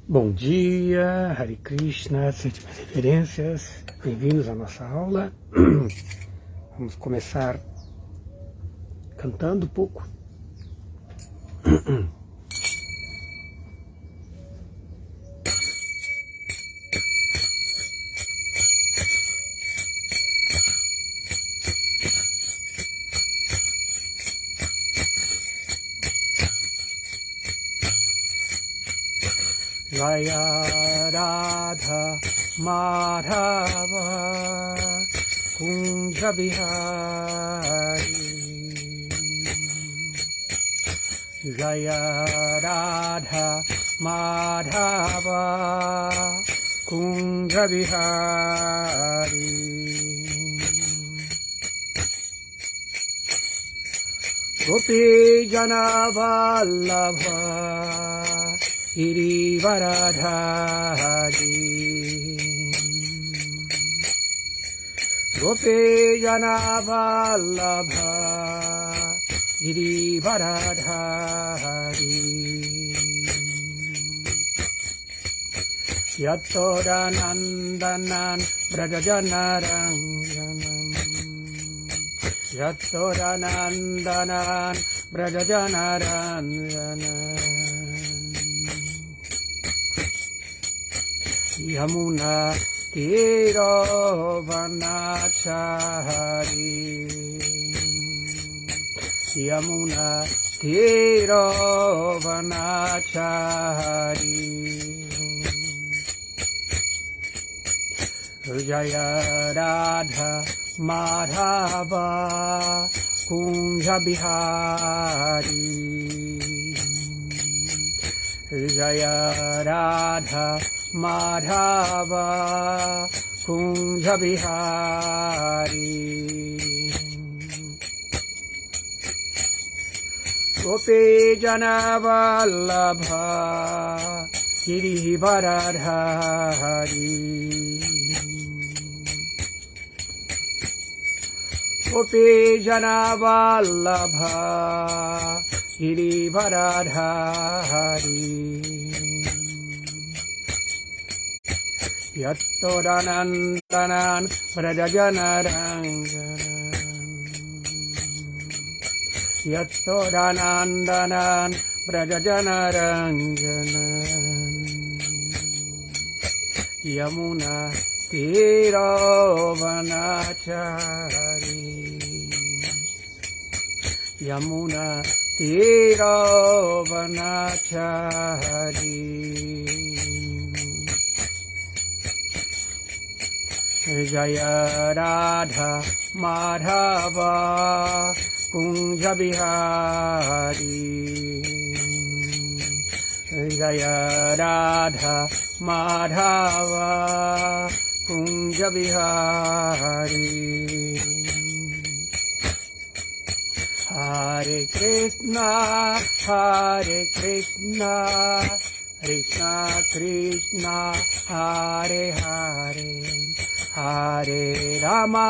Bom dia, Hare Krishna, sétimas reverências, bem-vindos à nossa aula. Vamos começar cantando um pouco. Jaya Radha Madhava Kunja Bihari Jaya Radha Madhava Kunja Bihari Gopi Jana Vallabha Girivaradhari Gopi Jana Vallabha Girivaradhari Yatoda Nandanan Brajajanaranjanam Yatoda Nandanan Brajajanaranjanam Yamuna Tiro Vanachari Yamuna Tiro Vanachari Jaya Radha Madhava Kunja Bihari Jaya Radha Madhava Kunja Bihari Gopi Jana Vallabha Girivaradhari Gopi Jana Vallabha Girivaradhari Yattodanandanan Brajajanaranjanam Yattodanandanan Brajajanaranjanam Yamuna Tiro Vanachari Yamuna Tiro Vanachari Jaya Radha Madhava Kunja Bihari Jaya Radha Madhava Kunja Bihari Hare Krishna Krishna Krishna Hare Hare Hare Rama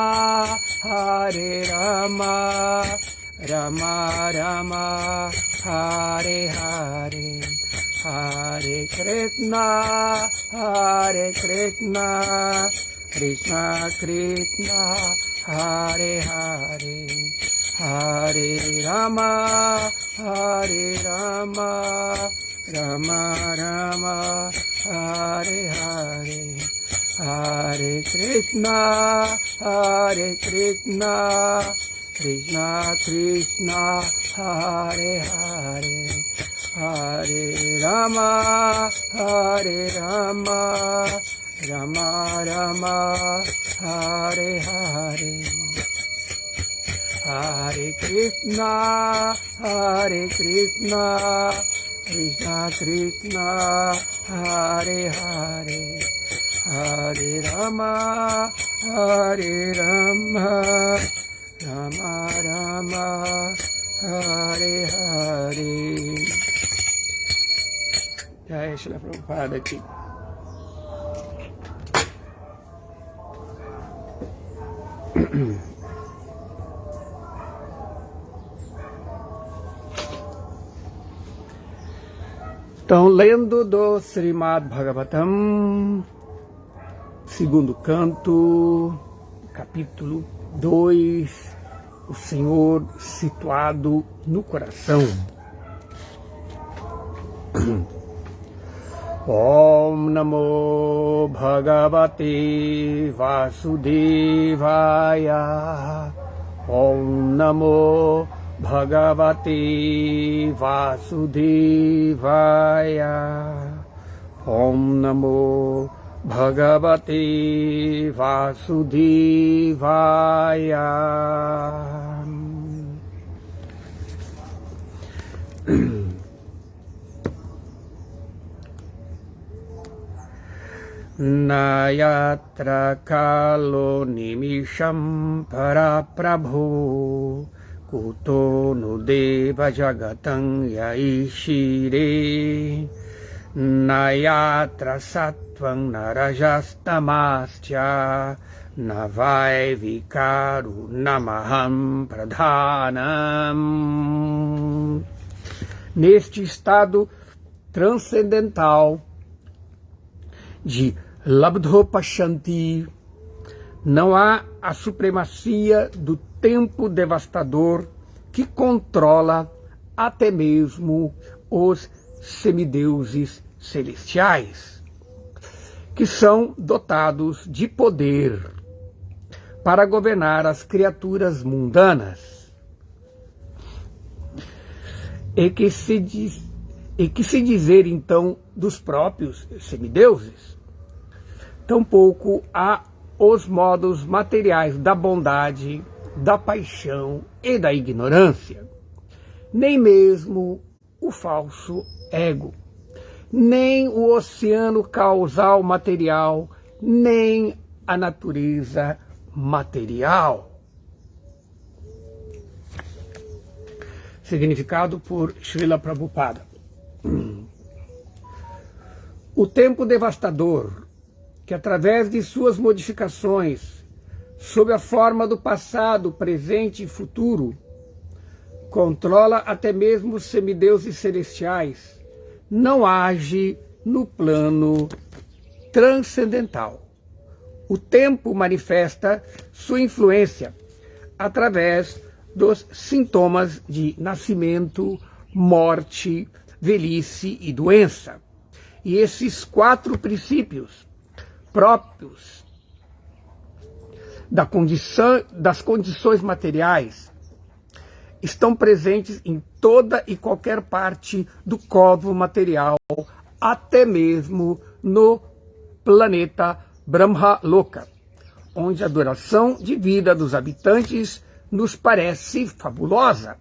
Rama Rama Hare Hare Hare Krishna Krishna Krishna Hare Hare Hare Rama Rama Rama Hare Hare Hare Krishna Krishna Krishna Hare Hare Hare Rama Rama Rama Hare Hare Hare Krishna Krishna Krishna Hare Hare Hare Rama Rama Rama Hare Hare Jai Shri Prabhupada Ki Estão lendo do Srimad Bhagavatam, segundo canto, capítulo 2, o Senhor situado no coração. Om Namo Bhagavate Vasudevaya. Om Namo Bhagavate Vasudevaya. Om Namo Bhagavate Vasudevaya. Nayatra kalo nimisham paraprabhu kuto no deva jagatam yaishire nayatra sattvam narajastamascha navai vikaru namaham pradhanam. Neste estado transcendental de Labdhopashanti, não há a supremacia do tempo devastador que controla até mesmo os semideuses celestiais, que são dotados de poder para governar as criaturas mundanas, e que se dizer então dos próprios semideuses, tampouco há os modos materiais da bondade, da paixão e da ignorância, nem mesmo o falso ego, nem o oceano causal material, nem a natureza material. Significado por Srila Prabhupada. O tempo devastador, que através de suas modificações, sob a forma do passado, presente e futuro, controla até mesmo os semideuses celestiais, não age no plano transcendental. O tempo manifesta sua influência através dos sintomas de nascimento, morte, velhice e doença. E esses 4 princípios próprios das condições materiais estão presentes em toda e qualquer parte do cosmos material, até mesmo no planeta Brahma Loka, onde a duração de vida dos habitantes nos parece fabulosa.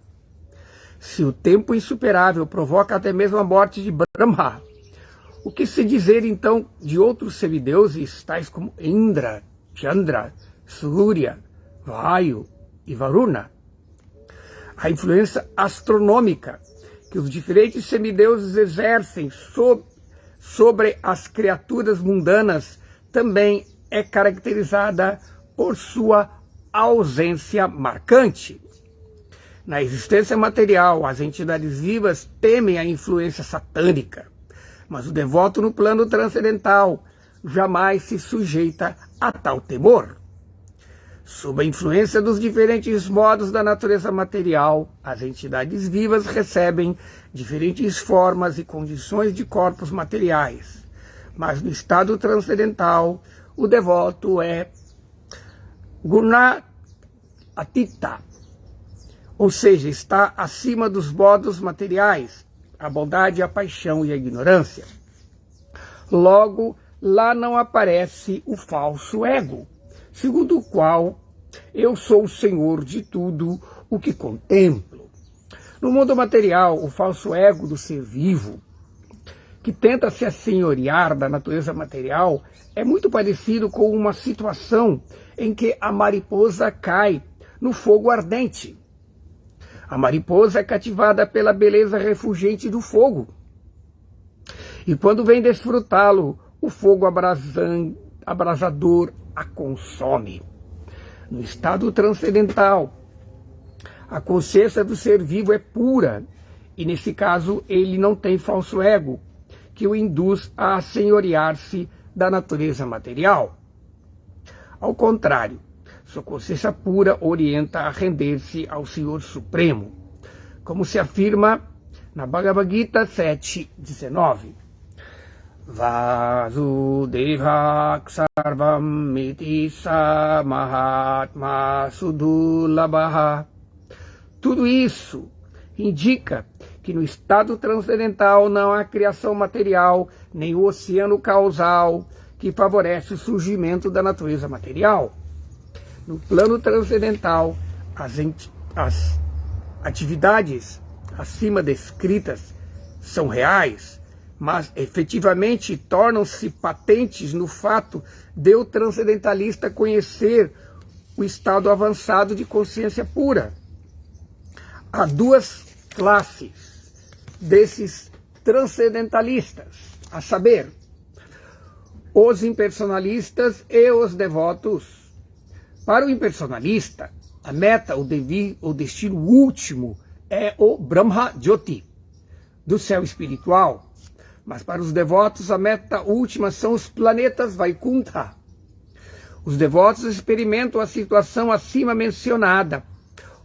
Se o tempo insuperável provoca até mesmo a morte de Brahma, o que se dizer então de outros semideuses, tais como Indra, Chandra, Surya, Vayu e Varuna? A influência astronômica que os diferentes semideuses exercem sobre as criaturas mundanas também é caracterizada por sua ausência marcante. Na existência material, as entidades vivas temem a influência satânica, mas o devoto no plano transcendental jamais se sujeita a tal temor. Sob a influência dos diferentes modos da natureza material, as entidades vivas recebem diferentes formas e condições de corpos materiais. Mas no estado transcendental, o devoto é Guna Atita, ou seja, está acima dos modos materiais, a bondade, a paixão e a ignorância. Logo, lá não aparece o falso ego, segundo o qual eu sou o senhor de tudo o que contemplo. No mundo material, o falso ego do ser vivo, que tenta se assenhorear da natureza material, é muito parecido com uma situação em que a mariposa cai no fogo ardente. A mariposa é cativada pela beleza refulgente do fogo. E quando vem desfrutá-lo, o fogo abrasador a consome. No estado transcendental, a consciência do ser vivo é pura, e nesse caso ele não tem falso ego, que o induz a assenhorear-se da natureza material. Ao contrário, sua consciência pura orienta a render-se ao Senhor Supremo, como se afirma na Bhagavad Gita 7:19. Vasudeva sarvam iti sa mahatma sudulabha. Tudo isso indica que no estado transcendental não há criação material, nem o oceano causal que favorece o surgimento da natureza material. No plano transcendental, as atividades acima descritas são reais, mas efetivamente tornam-se patentes no fato de o transcendentalista conhecer o estado avançado de consciência pura. Há duas classes desses transcendentalistas, a saber, os impersonalistas e os devotos. Para o impersonalista, a meta, o destino último é o Brahma Jyoti, do céu espiritual. Mas para os devotos, a meta última são os planetas Vaikuntha. Os devotos experimentam a situação acima mencionada,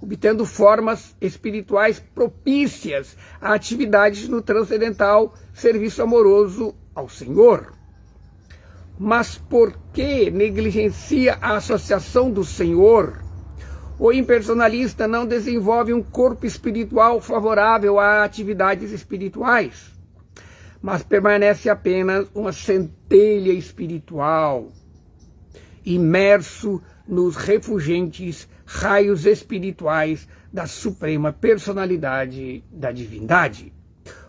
obtendo formas espirituais propícias a atividades no transcendental serviço amoroso ao Senhor. Mas por que negligencia a associação do Senhor? O impersonalista não desenvolve um corpo espiritual favorável a atividades espirituais, mas permanece apenas uma centelha espiritual, imerso nos refulgentes raios espirituais da suprema personalidade da divindade.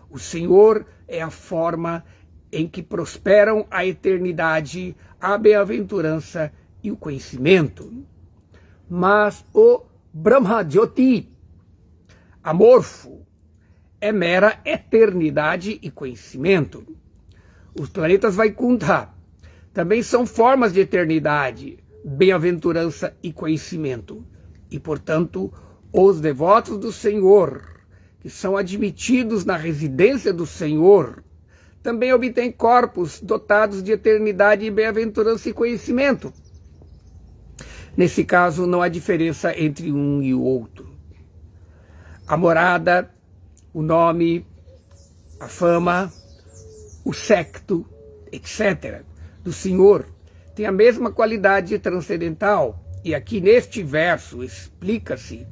O Senhor é a forma em que prosperam a eternidade, a bem-aventurança e o conhecimento. Mas o Brahma Jyoti, amorfo, é mera eternidade e conhecimento. Os planetas Vaikuntha também são formas de eternidade, bem-aventurança e conhecimento. E, portanto, os devotos do Senhor, que são admitidos na residência do Senhor, também obtêm corpos dotados de eternidade, bem-aventurança e conhecimento. Nesse caso, não há diferença entre um e o outro. A morada, o nome, a fama, o secto, etc., do Senhor tem a mesma qualidade transcendental. E aqui neste verso explica-se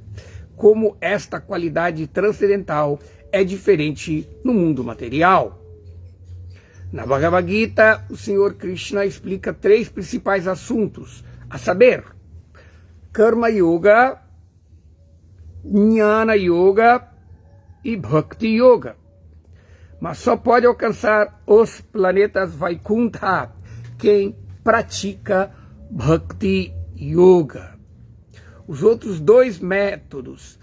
como esta qualidade transcendental é diferente no mundo material. Na Bhagavad Gita, o Senhor Krishna explica 3 principais assuntos, a saber, Karma Yoga, Jnana Yoga e Bhakti Yoga. Mas só pode alcançar os planetas Vaikuntha quem pratica Bhakti Yoga. Os outros 2 métodos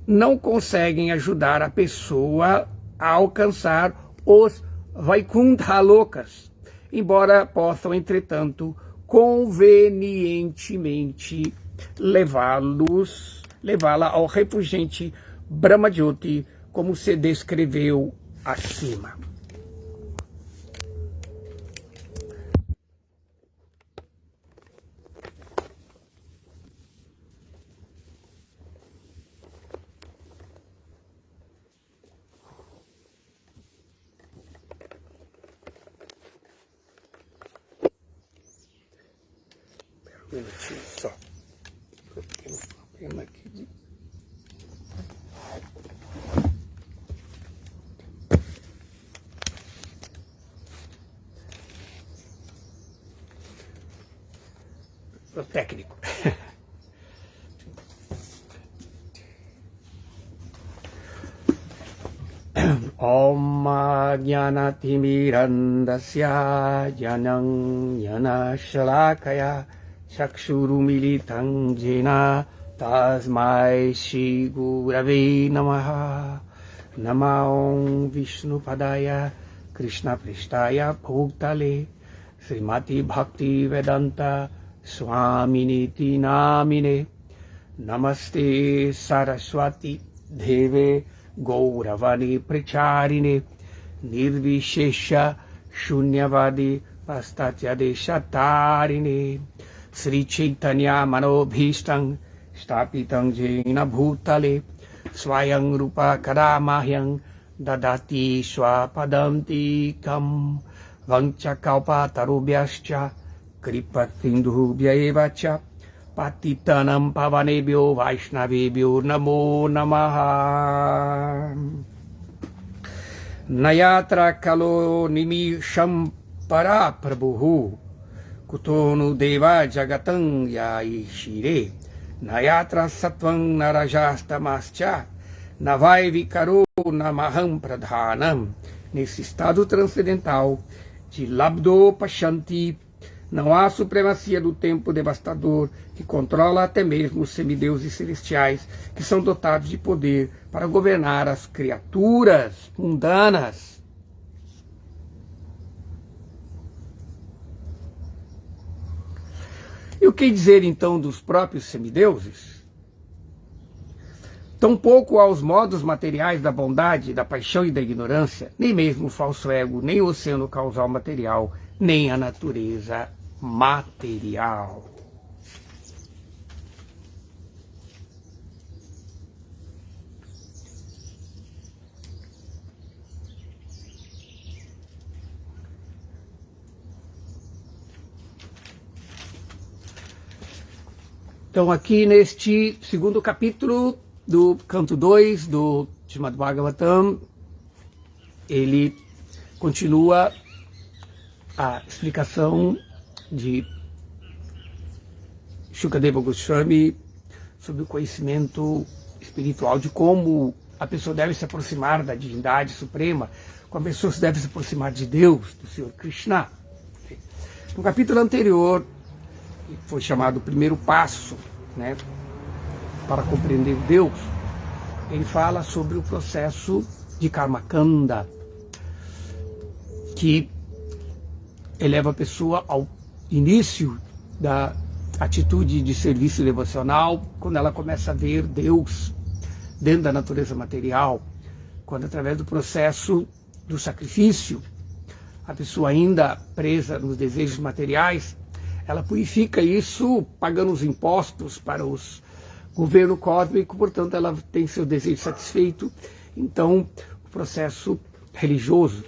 não conseguem ajudar a pessoa a alcançar os Vaikuntha lokas, embora possam, entretanto, convenientemente levá-la ao refulgente Brahma Jyoti, como se descreveu acima. Um minutinho só. Eu tenho um problema aqui de... O técnico. Om Jnanatimirandasya Jnanam Jnana Shalakaya Chakshurumilitam Jena Tasmai Shri Gurave Namaha. Namo Vishnu Padaya Krishna Pristaya Bhutale Srimati Bhakti Vedanta Swaminiti Namine. Namaste Saraswati Deve Gauravani Pracharine nirvishesha shunyavadi pastatyadeshatarine Sri Chaitanya manobhishtam stapitam jena bhutale swayam rupa kadamahyam dadati swapadamtikam vancha kalpa tarubhyascha kripa sindhubhya evacha patitanam pavanebhyo vaishnavebhyo namo namaha nayatra kalo nimisham para prabhu kutonu deva jagatam yaishire nayatra sattvam narajastamascha navai vikaro namaham pradhanam. Nesse estado transcendental de Labdo Pashanti, não há supremacia do tempo devastador que controla até mesmo os semideuses celestiais que são dotados de poder para governar as criaturas mundanas. E o que dizer então dos próprios semideuses? Tampouco aos modos materiais da bondade, da paixão e da ignorância, nem mesmo o falso ego, nem o oceano causal material, nem a natureza material. Então, aqui neste segundo capítulo do canto 2 do Srimad Bhagavatam, ele continua a explicação de Shukadeva Goswami sobre o conhecimento espiritual, de como a pessoa deve se aproximar da divindade suprema, como a pessoa deve se aproximar de Deus, do Senhor Krishna. No capítulo anterior, que foi chamado o primeiro passo, né, para compreender Deus, ele fala sobre o processo de Karmakanda, que eleva a pessoa ao início da atitude de serviço devocional, quando ela começa a ver Deus dentro da natureza material, quando através do processo do sacrifício, a pessoa ainda presa nos desejos materiais, ela purifica isso pagando os impostos para o governo cósmico, portanto ela tem seu desejo satisfeito. Então o processo religioso,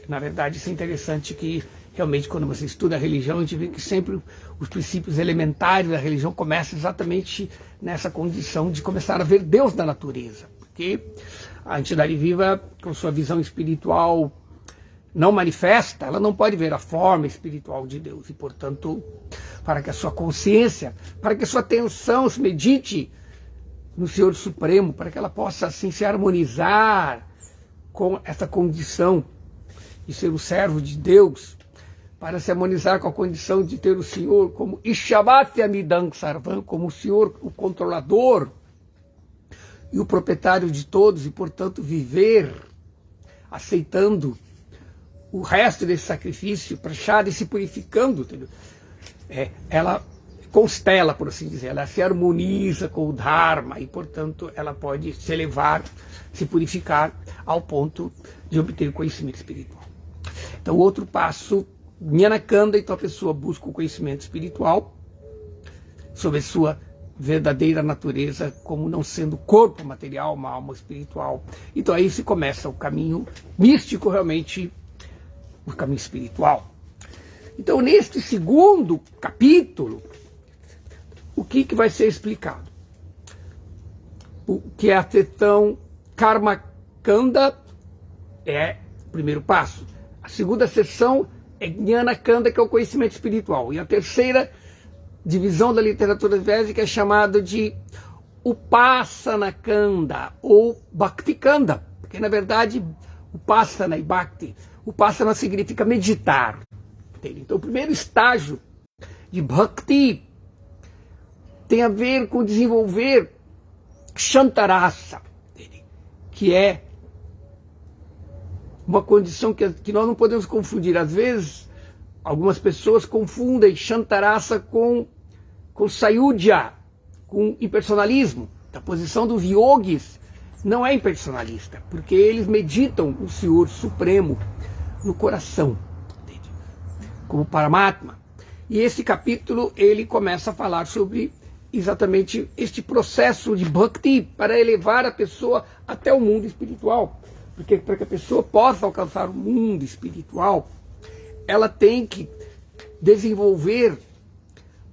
na verdade isso é interessante, que realmente quando você estuda a religião a gente vê que sempre os princípios elementares da religião começam exatamente nessa condição de começar a ver Deus na natureza, porque a entidade viva, com sua visão espiritual não manifesta, ela não pode ver a forma espiritual de Deus. E, portanto, para que a sua consciência, para que a sua atenção se medite no Senhor Supremo, para que ela possa assim se harmonizar com essa condição de ser o servo de Deus, para se harmonizar com a condição de ter o Senhor como Ishavatyanidam Sarvam, como o Senhor, o controlador e o proprietário de todos, e, portanto, viver aceitando o resto desse sacrifício, prachada e se purificando, entendeu? Ela constela, por assim dizer, ela se harmoniza com o Dharma e, portanto, ela pode se elevar, se purificar ao ponto de obter conhecimento espiritual. Então, o outro passo, Jnanakanda, então a pessoa busca o conhecimento espiritual sobre a sua verdadeira natureza, como não sendo corpo material, uma alma espiritual. Então aí se começa o caminho místico, realmente o caminho espiritual. Então, neste segundo capítulo, o que vai ser explicado? O que é a questão Karmakanda é o primeiro passo. A segunda seção é Jnanakanda, que é o conhecimento espiritual. E a terceira divisão da literatura védica é chamada de Upasanakanda ou Bhaktikanda, porque na verdade Upasana e Bhakti, Upasana significa meditar. Então o primeiro estágio de Bhakti tem a ver com desenvolver Shantarasa, que é uma condição que nós não podemos confundir. Às vezes, algumas pessoas confundem Shantarasa com Sayudhya, com impersonalismo. A posição dos yogis não é impersonalista, porque eles meditam o Senhor Supremo no coração, entende? Como Paramatma. E esse capítulo, ele começa a falar sobre exatamente este processo de Bhakti para elevar a pessoa até o mundo espiritual. Porque para que a pessoa possa alcançar o mundo espiritual, ela tem que desenvolver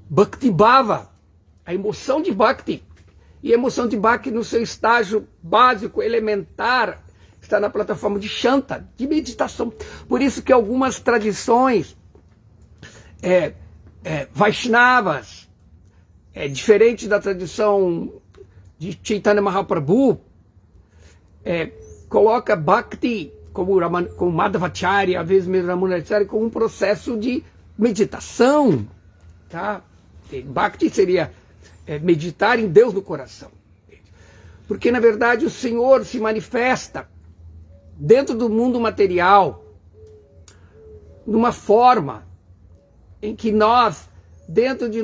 Bhakti Bhava, a emoção de Bhakti. E a emoção de Bhakti no seu estágio básico, elementar, está na plataforma de Shanta, de meditação. Por isso que algumas tradições Vaishnavas, diferente da tradição de Chaitanya Mahaprabhu, coloca Bhakti, como Madhvacharya, às vezes mesmo Ramanujacharya, como um processo de meditação. Tá? Bhakti seria meditar em Deus no coração. Porque, na verdade, o Senhor se manifesta dentro do mundo material numa forma em que nós, dentro de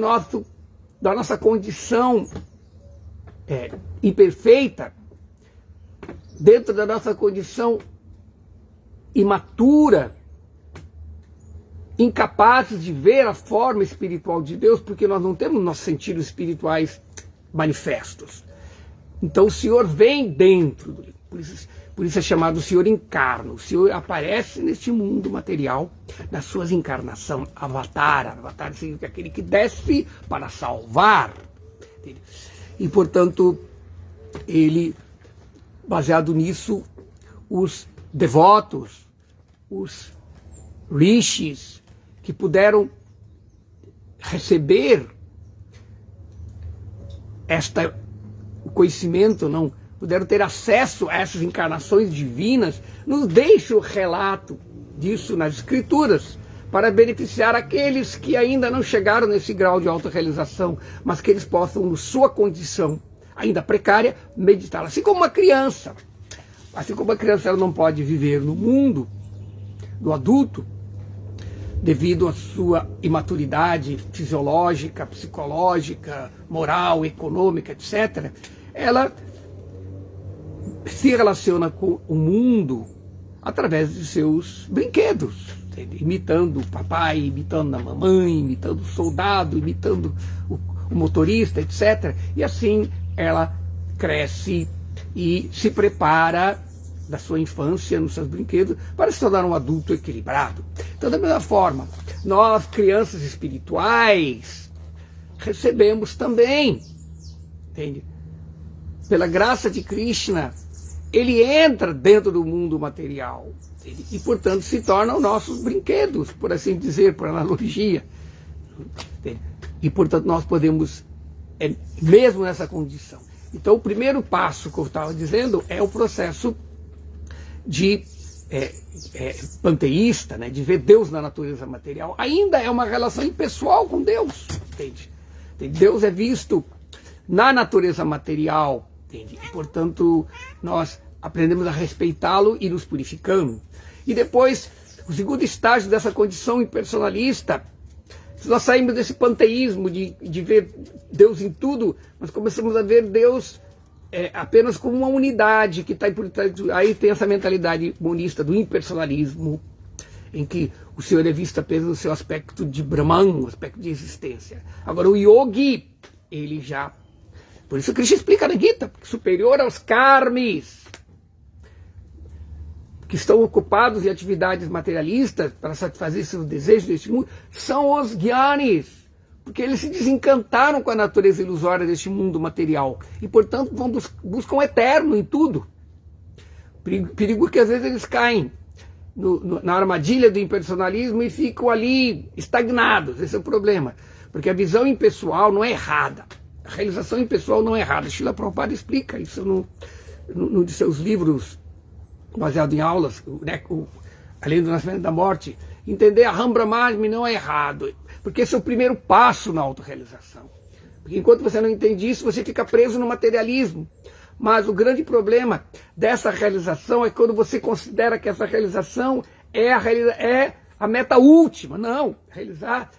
da nossa condição imperfeita, dentro da nossa condição imatura, incapazes de ver a forma espiritual de Deus, porque nós não temos nossos sentidos espirituais manifestos. Então o Senhor vem dentro, por isso é chamado o Senhor encarna. O Senhor aparece neste mundo material, nas suas encarnações. Avatar significa aquele que desce para salvar. E, portanto, ele, baseado nisso, os devotos, os rishis, que puderam receber o conhecimento, não puderam ter acesso a essas encarnações divinas, nos deixa o relato disso nas Escrituras, para beneficiar aqueles que ainda não chegaram nesse grau de autorrealização, mas que eles possam, na sua condição ainda precária, meditar. Assim como uma criança. Assim como a criança ela não pode viver no mundo do adulto, devido à sua imaturidade fisiológica, psicológica, moral, econômica, etc., ela se relaciona com o mundo através de seus brinquedos, imitando o papai, imitando a mamãe, imitando o soldado, imitando o motorista, etc. E assim ela cresce e se prepara da sua infância, nos seus brinquedos, para se tornar um adulto equilibrado. Então, da mesma forma, nós, crianças espirituais, recebemos também, entende? Pela graça de Krishna, ele entra dentro do mundo material, entende? E, portanto, se tornam nossos brinquedos, por assim dizer, por analogia. Entende? E, portanto, nós podemos, mesmo nessa condição. Então, o primeiro passo que eu estava dizendo é o processo de panteísta, né, de ver Deus na natureza material. Ainda é uma relação impessoal com Deus, entende? Deus é visto na natureza material, entende? E, portanto, nós aprendemos a respeitá-lo e nos purificamos. E depois, o segundo estágio dessa condição impersonalista, nós saímos desse panteísmo de ver Deus em tudo, nós começamos a ver Deus apenas como uma unidade que está por trás. Aí tem essa mentalidade monista do impersonalismo, em que o Senhor é visto apenas no seu aspecto de Brahman, o aspecto de existência. Agora o yogi, ele já... Por isso Krishna explica na Gita, superior aos karmis, que estão ocupados em atividades materialistas para satisfazer seus desejos deste mundo, são os gyanis, porque eles se desencantaram com a natureza ilusória deste mundo material e, portanto, buscam o eterno em tudo. Perigo que às vezes eles caem na armadilha do impersonalismo e ficam ali estagnados. Esse é o problema, porque a visão impessoal não é errada, a realização impessoal não é errada. Srila Prabhupada explica isso num de seus livros, baseado em aulas, né, Além do Nascimento e da Morte. Entender a Ram Brahmasmi não é errado, porque esse é o primeiro passo na autorrealização. Porque enquanto você não entende isso, você fica preso no materialismo. Mas o grande problema dessa realização é quando você considera que essa realização é a meta última. Não, realizar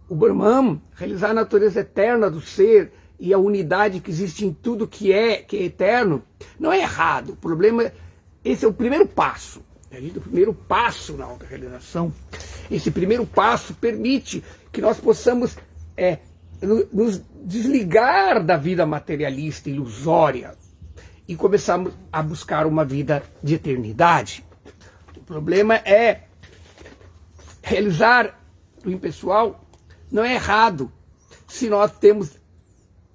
o Brahman, realizar a natureza eterna do ser, e a unidade que existe em tudo que é eterno, não é errado. O problema, esse é o primeiro passo. O primeiro passo na autorrealização. Esse primeiro passo permite que nós possamos nos desligar da vida materialista, ilusória, e começarmos a buscar uma vida de eternidade. O problema é realizar o impessoal não é errado se nós temos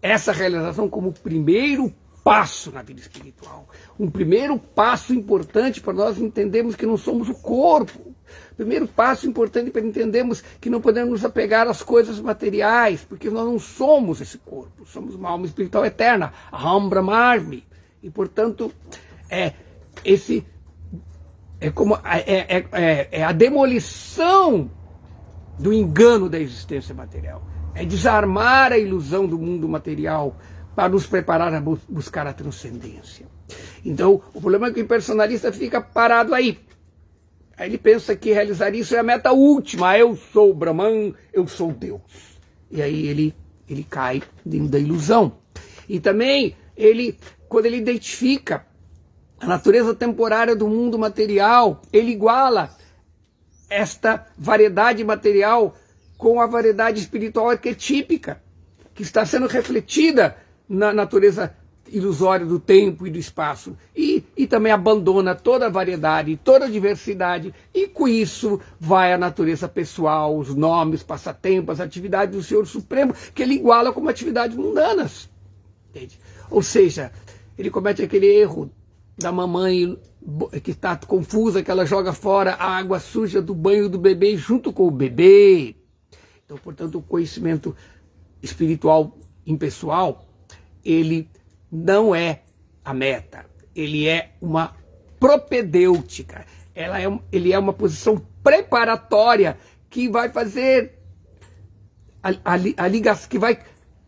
essa realização como o primeiro passo na vida espiritual. Um primeiro passo importante para nós entendermos que não somos o corpo. Primeiro passo importante para entendermos que não podemos nos apegar às coisas materiais, porque nós não somos esse corpo. Somos uma alma espiritual eterna, Aham Brahmasmi. E, portanto, é a demolição do engano da existência material. É desarmar a ilusão do mundo material para nos preparar a buscar a transcendência. Então, o problema é que o impersonalista fica parado aí. Aí ele pensa que realizar isso é a meta última. Eu sou Brahman, eu sou Deus. E aí ele cai dentro da ilusão. E também, quando ele identifica a natureza temporária do mundo material, ele iguala esta variedade material com a variedade espiritual arquetípica, que está sendo refletida na natureza ilusória do tempo e do espaço, e também abandona toda a variedade, toda a diversidade, e com isso vai a natureza pessoal, os nomes, passatempos, as atividades do Senhor Supremo, que ele iguala como atividades mundanas. Entende? Ou seja, ele comete aquele erro da mamãe que está confusa, que ela joga fora a água suja do banho do bebê junto com o bebê. Então, portanto, o conhecimento espiritual impessoal, ele não é a meta, ele é uma propedêutica, ele é uma posição preparatória que vai fazer a ligação, que vai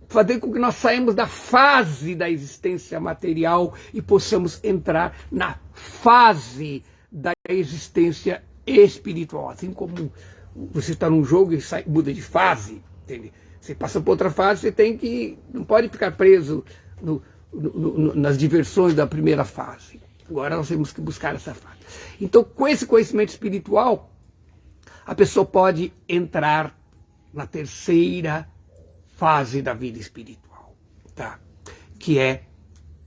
fazer com que nós saímos da fase da existência material e possamos entrar na fase da existência espiritual. Assim como você está num jogo e muda de fase, entende? Você passa por outra fase, não pode ficar preso nas diversões da primeira fase. Agora nós temos que buscar essa fase. Então, com esse conhecimento espiritual, a pessoa pode entrar na terceira fase da vida espiritual, tá? Que é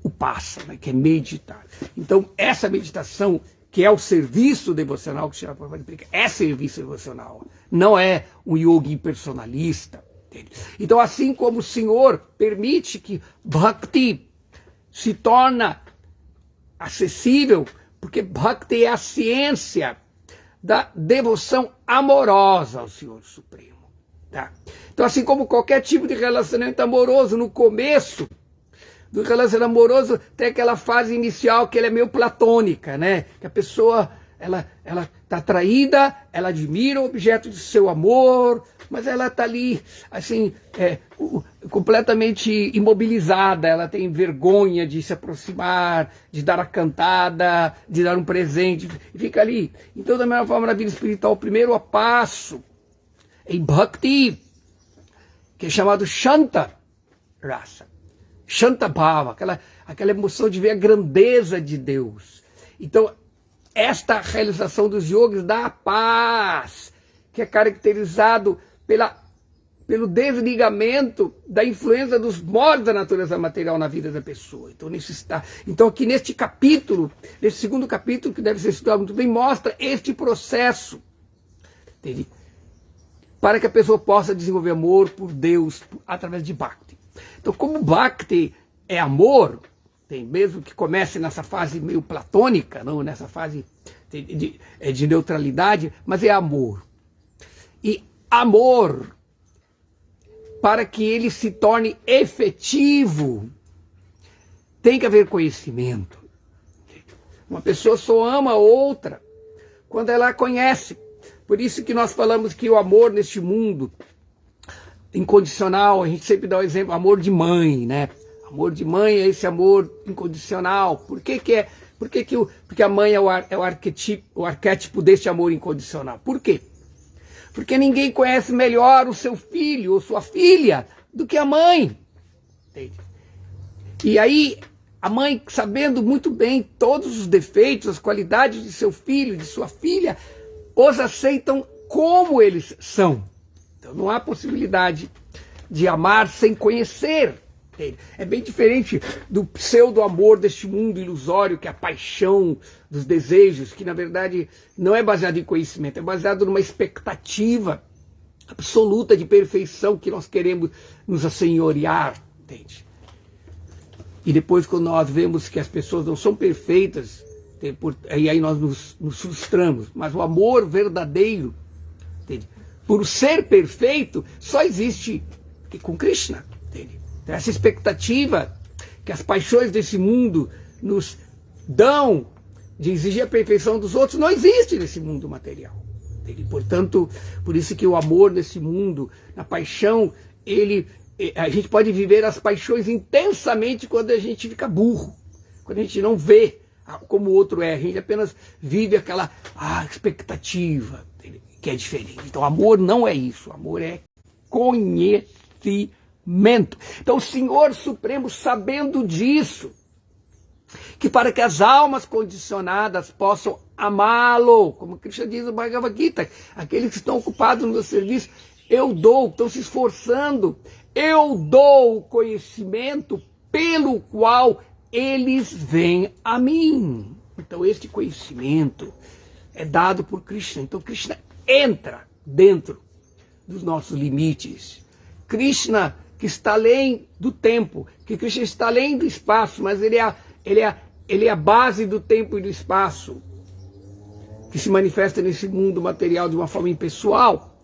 o passa, né? Que é meditar. Então, essa meditação, que é o serviço devocional, que é serviço devocional, não é um yogi impersonalista. Entende? Então, assim como o Senhor permite que Bhakti se torna acessível, porque Bhakti é a ciência da devoção amorosa ao Senhor Supremo. Tá? Então, assim como qualquer tipo de relacionamento amoroso, no começo do relacionamento amoroso tem aquela fase inicial que ela é meio platônica, né? Que a pessoa ela está atraída, ela admira o objeto de seu amor, mas ela está ali, assim, completamente imobilizada, ela tem vergonha de se aproximar, de dar a cantada, de dar um presente, e fica ali. Então, da mesma forma, na vida espiritual, o primeiro passo em Bhakti, que é chamado Shanta Rasa, Shanta Bhava, aquela emoção de ver a grandeza de Deus. Então, esta realização dos yogis dá a paz, que é caracterizado pelo desligamento da influência dos modos da natureza material na vida da pessoa. Então aqui neste capítulo, nesse segundo capítulo, que deve ser estudado muito bem, mostra este processo, entende? Para que a pessoa possa desenvolver amor por Deus através de Bhakti. Então, como Bhakti é amor, mesmo que comece nessa fase meio platônica, não nessa fase de neutralidade, mas é amor. E amor, para que ele se torne efetivo, tem que haver conhecimento. Uma pessoa só ama a outra quando ela a conhece. Por isso que nós falamos que o amor neste mundo incondicional, a gente sempre dá o exemplo, amor de mãe, né? Amor de mãe é esse amor incondicional. Por que é? Porque a mãe é o arquétipo deste amor incondicional. Por quê? Porque ninguém conhece melhor o seu filho ou sua filha do que a mãe. entende? E aí, a mãe, sabendo muito bem todos os defeitos, as qualidades de seu filho, de sua filha, os aceitam como eles são. Então não há possibilidade de amar sem conhecer. É bem diferente do pseudo-amor deste mundo ilusório, que é a paixão dos desejos, que na verdade não é baseado em conhecimento, é baseado numa expectativa absoluta de perfeição que nós queremos nos assenhorear, entende? E depois, quando nós vemos que as pessoas não são perfeitas, e aí nós nos frustramos. Mas o amor verdadeiro, entende? Por ser perfeito, só existe com Krishna, entende? Essa expectativa que as paixões desse mundo nos dão de exigir a perfeição dos outros não existe nesse mundo material. Entende? Portanto, por isso que o amor nesse mundo, na paixão, a gente pode viver as paixões intensamente quando a gente fica burro, quando a gente não vê como o outro é, a gente apenas vive aquela expectativa, entende? Que é diferente. Então, amor não é isso, amor é conhecimento. Então o Senhor Supremo, sabendo disso, que para que as almas condicionadas possam amá-lo, como Krishna diz no Bhagavad Gita, aqueles que estão ocupados no meu serviço, eu dou, estão se esforçando, eu dou o conhecimento pelo qual eles vêm a mim. Então este conhecimento é dado por Krishna. Então Krishna entra dentro dos nossos limites. Krishna, que está além do tempo, que Krishna está além do espaço, mas ele é a base do tempo e do espaço, que se manifesta nesse mundo material de uma forma impessoal.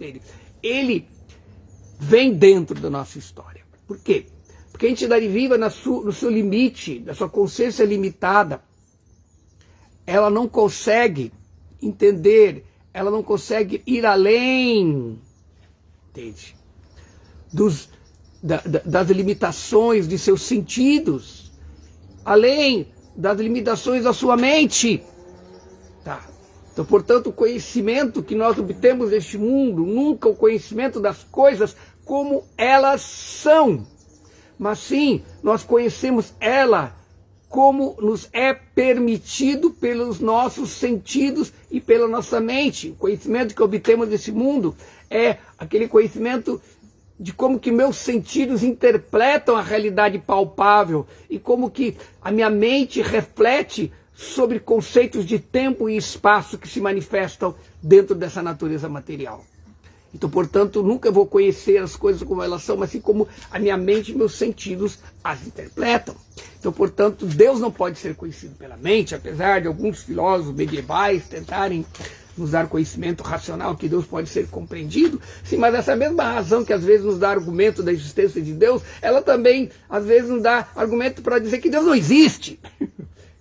Ele vem dentro da nossa história. Por quê? Porque a entidade viva, no seu limite, da sua consciência limitada, ela não consegue entender, ela não consegue ir além, entende? Das limitações de seus sentidos, além das limitações da sua mente. Tá. Então, portanto, o conhecimento que nós obtemos deste mundo, nunca o conhecimento das coisas como elas são, mas sim, nós conhecemos ela como nos é permitido pelos nossos sentidos e pela nossa mente. O conhecimento que obtemos desse mundo é aquele conhecimento de como que meus sentidos interpretam a realidade palpável e como que a minha mente reflete sobre conceitos de tempo e espaço que se manifestam dentro dessa natureza material. Então, portanto, nunca vou conhecer as coisas como elas são, mas sim como a minha mente e meus sentidos as interpretam. Então, portanto, Deus não pode ser conhecido pela mente, apesar de alguns filósofos medievais tentarem nos dar conhecimento racional que Deus pode ser compreendido. Sim, mas essa mesma razão que às vezes nos dá argumento da existência de Deus, ela também às vezes nos dá argumento para dizer que Deus não existe.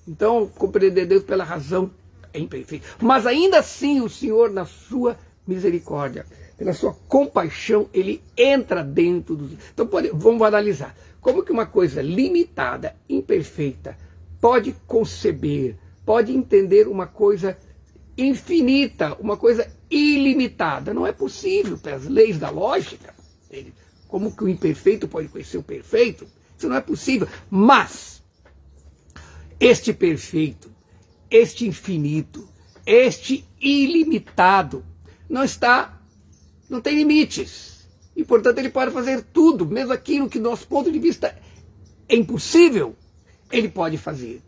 Então, compreender Deus pela razão é imperfeito. Mas ainda assim o Senhor, na sua misericórdia, pela sua compaixão, ele entra dentro dos... Então, vamos analisar. Como que uma coisa limitada, imperfeita, pode conceber, pode entender uma coisa infinita, uma coisa ilimitada? Não é possível, pelas leis da lógica. Como que o imperfeito pode conhecer o perfeito? Isso não é possível. Mas este perfeito, este infinito, este ilimitado, não tem limites. E, portanto, ele pode fazer tudo, mesmo aquilo que, do nosso ponto de vista, é impossível, ele pode fazer.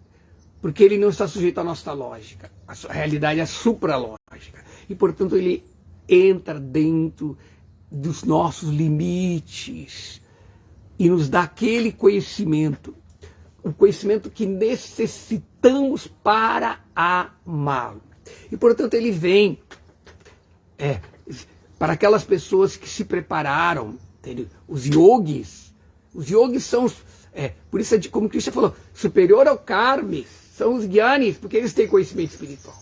Porque ele não está sujeito à nossa lógica. A realidade é supralógica. E, portanto, ele entra dentro dos nossos limites e nos dá aquele conhecimento, o conhecimento que necessitamos para amá-lo. E, portanto, ele vem para aquelas pessoas que se prepararam, entendeu? Os yogis são, por isso, como Krishna falou, superior ao karmis, são os gyanis, porque eles têm conhecimento espiritual.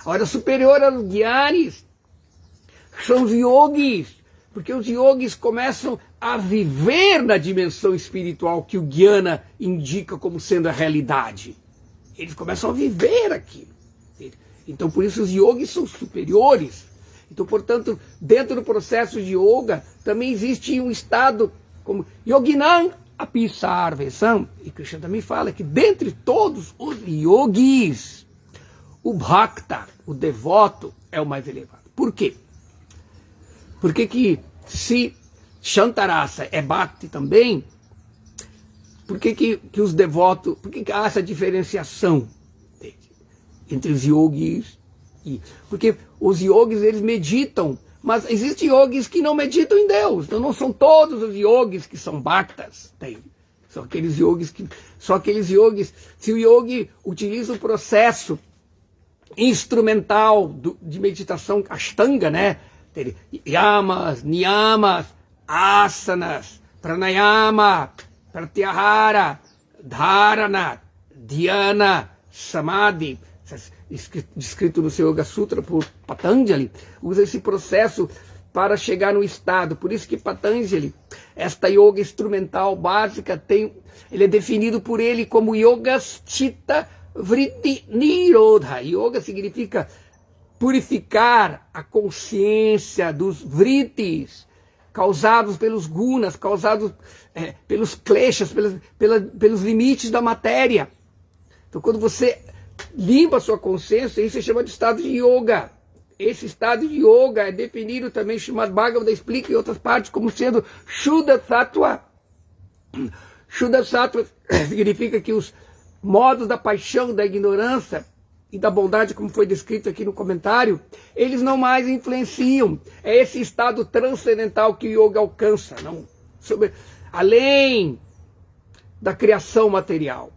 Agora, superior aos gyanis são os yogis, porque os yogis começam a viver na dimensão espiritual que o Gyana indica como sendo a realidade. Eles começam a viver aquilo. Então, por isso, os yogis são superiores. Então, portanto, dentro do processo de yoga, também existe um estado como yoginam Apisarvesam, e Krishna também fala que dentre todos os yogis, o bhakta, o devoto, é o mais elevado. Por quê? Porque que se Shantarasa é bhakti também, por que os devotos, por que há essa diferenciação entre os yogis? Porque os yogis, eles meditam, mas existem yogis que não meditam em Deus. Então não são todos os yogis que são bhaktas. São aqueles yogis que... Só aqueles yogis... Se o yogi utiliza o processo instrumental de meditação Ashtanga, né? Yamas, niyamas, asanas, pranayama, pratyahara, dharana, dhyana, samadhi, descrito no seu Yoga Sutra por Patanjali, usa esse processo para chegar no estado. Por isso que Patanjali, esta yoga instrumental básica, ele é definido por ele como Yogas Chitta Vritti Nirodha. Yoga significa purificar a consciência dos vrittis, causados pelos gunas, causados pelos kleshas, pelos limites da matéria. Então quando você limpa a sua consciência, isso se chama de estado de yoga. Esse estado de yoga é definido também, Srimad Bhagavatam explica em outras partes, como sendo Shuddha Sattva. Shuddha Sattva significa que os modos da paixão, da ignorância e da bondade, como foi descrito aqui no comentário, eles não mais influenciam. É esse estado transcendental que o yoga alcança, não? Além da criação material.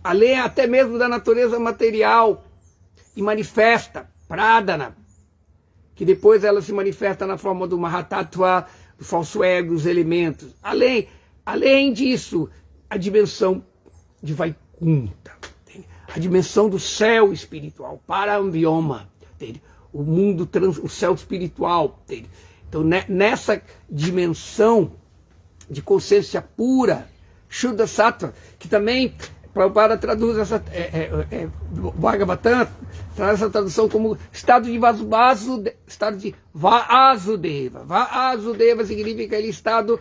Além até mesmo da natureza material, e manifesta, pradana, que depois ela se manifesta na forma do Mahatattva, do falso ego, os elementos. Além disso, a dimensão de Vaikunta, a dimensão do céu espiritual, Paramvyoma, o mundo, o céu espiritual. Então, nessa dimensão de consciência pura, Shuddha Sattva, que também Prabhupada traduz essa Bhagavatam, traz essa tradução como estado de estado de Vasudeva. Vasudeva significa aquele estado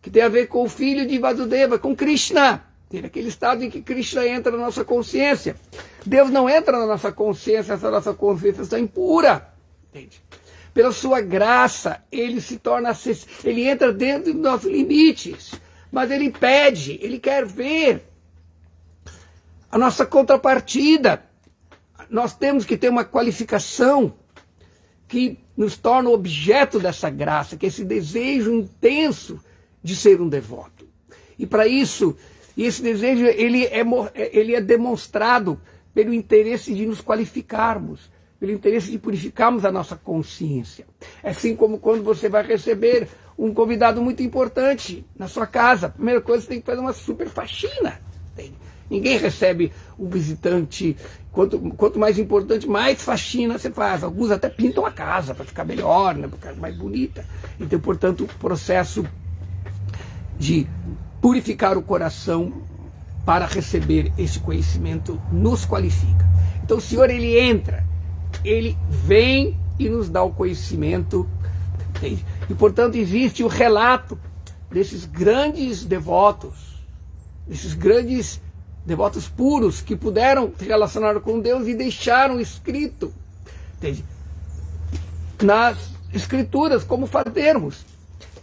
que tem a ver com o filho de Vasudeva, com Krishna. Aquele estado em que Krishna entra na nossa consciência. Deus não entra na nossa consciência, essa nossa consciência está impura. Entende? Pela sua graça, ele se torna acessível, ele entra dentro dos nossos limites. Mas ele pede, ele quer ver a nossa contrapartida. Nós temos que ter uma qualificação que nos torna objeto dessa graça, que é esse desejo intenso de ser um devoto. E para isso, esse desejo ele é demonstrado pelo interesse de nos qualificarmos, pelo interesse de purificarmos a nossa consciência. É assim como quando você vai receber um convidado muito importante na sua casa. A primeira coisa, você tem que fazer uma super faxina. Ninguém recebe um visitante. Quanto mais importante, mais faxina você faz. Alguns até pintam a casa para ficar melhor, né, para ficar mais bonita. Então, portanto, o processo de purificar o coração para receber esse conhecimento nos qualifica. Então, o Senhor, ele entra, ele vem e nos dá o conhecimento. Entende? E, portanto, existe o relato desses grandes devotos puros que puderam se relacionar com Deus e deixaram escrito, entende? Nas escrituras como fazermos.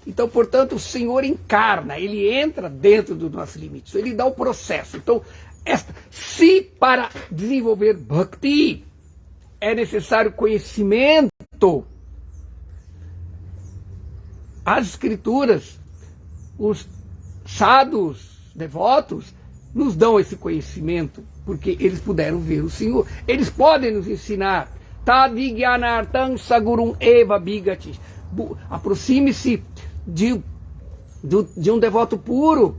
Então, portanto, o Senhor encarna, ele entra dentro dos nossos limites, ele dá o processo. Então, se para desenvolver bhakti é necessário conhecimento, as escrituras, os sadhus, devotos, nos dão esse conhecimento, porque eles puderam ver o Senhor. Eles podem nos ensinar. Tadvigyanartam sagurum eva bigati. Aproxime-se de um devoto puro,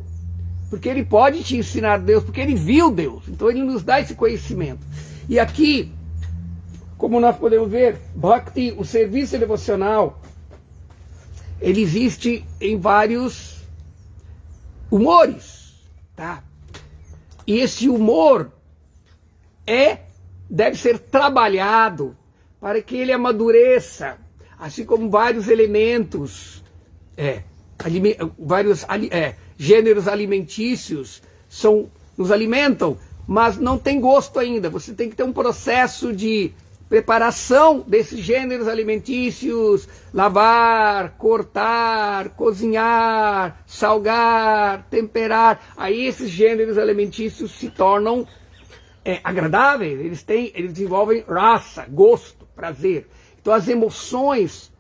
porque ele pode te ensinar Deus, porque ele viu Deus. Então ele nos dá esse conhecimento. E aqui, como nós podemos ver, Bhakti, o serviço devocional, ele existe em vários humores, tá? E esse humor deve ser trabalhado para que ele amadureça, assim como vários elementos gêneros alimentícios nos alimentam, mas não tem gosto ainda. Você tem que ter um processo de preparação desses gêneros alimentícios, lavar, cortar, cozinhar, salgar, temperar. Aí esses gêneros alimentícios se tornam agradáveis, eles desenvolvem raça, gosto, prazer. Então as emoções,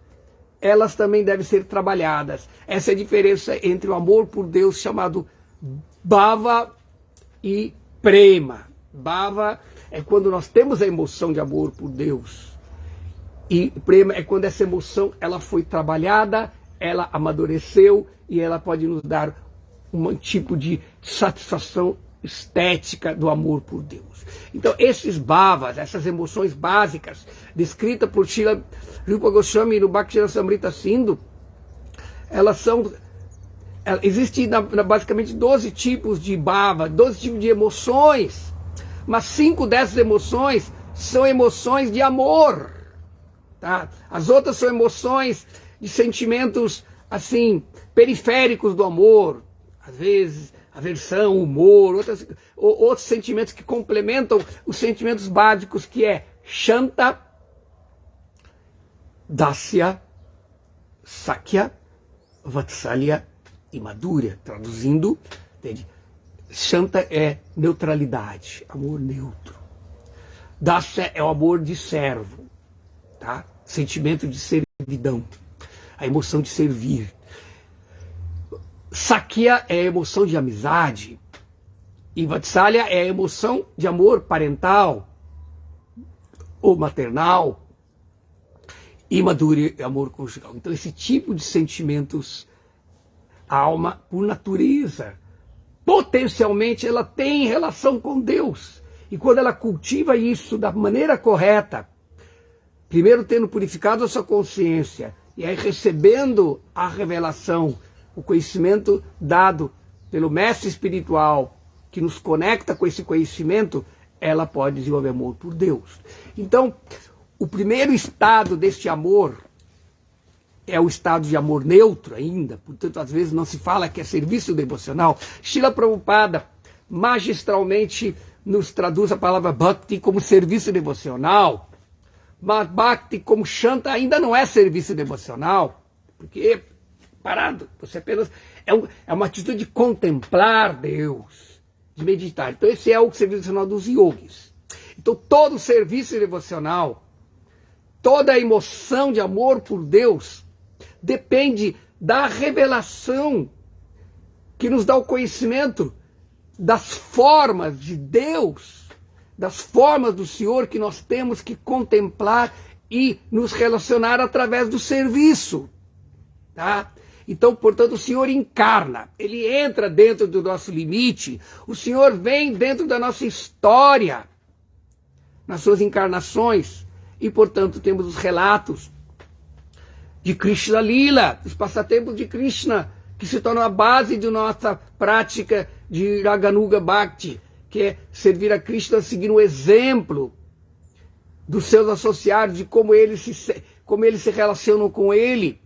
elas também devem ser trabalhadas. Essa é a diferença entre o amor por Deus, chamado bhava, e prema. Bhava é quando nós temos a emoção de amor por Deus. E prema é quando essa emoção ela foi trabalhada, ela amadureceu e ela pode nos dar um tipo de satisfação estética do amor por Deus. Então esses bhavas, essas emoções básicas, descritas por Srila Rupa Goswami no Bhakti Rasamrita Sindhu, existem basicamente 12 tipos de bhava, 12 tipos de emoções, mas 5 dessas emoções são emoções de amor, tá? As outras são emoções de sentimentos assim periféricos do amor, às vezes aversão, humor, outros sentimentos que complementam os sentimentos básicos, que é Shanta, Dasya, Sakya, Vatsalya e Madhurya. Traduzindo, entende? Shanta é neutralidade, amor neutro. Dasya é o amor de servo, tá? Sentimento de servidão, a emoção de servir. Sakya é a emoção de amizade. E Vatsalya é a emoção de amor parental ou maternal. E Madhurya é amor conjugal. Então esse tipo de sentimentos, a alma, por natureza, potencialmente ela tem relação com Deus. E quando ela cultiva isso da maneira correta, primeiro tendo purificado a sua consciência, e aí recebendo a revelação, o conhecimento dado pelo mestre espiritual, que nos conecta com esse conhecimento, ela pode desenvolver amor por Deus. Então, o primeiro estado deste amor é o estado de amor neutro ainda, portanto, às vezes não se fala que é serviço devocional. Srila Prabhupada magistralmente nos traduz a palavra Bhakti como serviço devocional, mas Bhakti como Shanta ainda não é serviço devocional, porque parado, você apenas é uma atitude de contemplar Deus, de meditar. Então esse é o serviço devocional dos yogis. Então todo serviço devocional, toda a emoção de amor por Deus depende da revelação que nos dá o conhecimento das formas de Deus, das formas do Senhor que nós temos que contemplar e nos relacionar através do serviço, tá? Então, portanto, o Senhor encarna, Ele entra dentro do nosso limite, o Senhor vem dentro da nossa história, nas suas encarnações, e, portanto, temos os relatos de Krishna Lila, os passatempos de Krishna, que se tornam a base de nossa prática de Raganuga Bhakti, que é servir a Krishna seguindo o exemplo dos seus associados, de como eles se relacionam com Ele.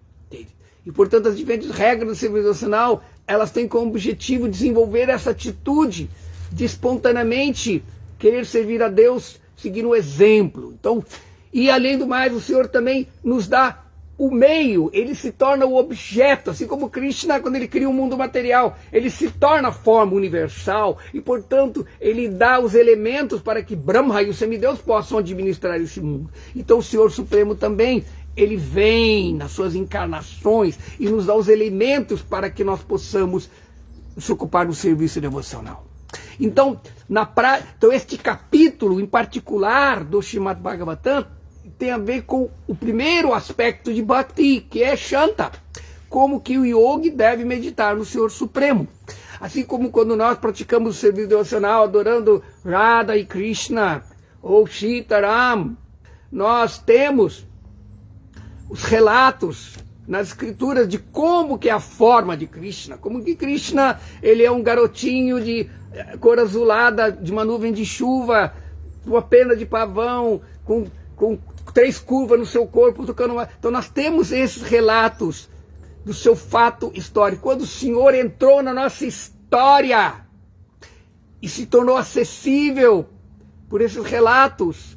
E, portanto, as diferentes regras do serviço devocional, elas têm como objetivo desenvolver essa atitude de espontaneamente querer servir a Deus seguindo o exemplo. Então, e além do mais, o Senhor também nos dá o meio, ele se torna o objeto, assim como Krishna, quando ele cria um mundo material, ele se torna a forma universal, e portanto, ele dá os elementos para que Brahma e os semideus possam administrar esse mundo. Então o Senhor Supremo também, ele vem nas suas encarnações e nos dá os elementos para que nós possamos nos ocupar do serviço devocional. Então, então este capítulo em particular do Srimad Bhagavatam tem a ver com o primeiro aspecto de Bhakti, que é Shanta, como que o yogi deve meditar no Senhor Supremo. Assim como quando nós praticamos o serviço devocional adorando Radha e Krishna, ou Sitaram, nós temos os relatos nas escrituras de como que é a forma de Krishna, como que Krishna, ele é um garotinho de cor azulada, de uma nuvem de chuva, uma pena de pavão, com 3 curvas no seu corpo, tocando uma... Então nós temos esses relatos do seu fato histórico. Quando o Senhor entrou na nossa história e se tornou acessível por esses relatos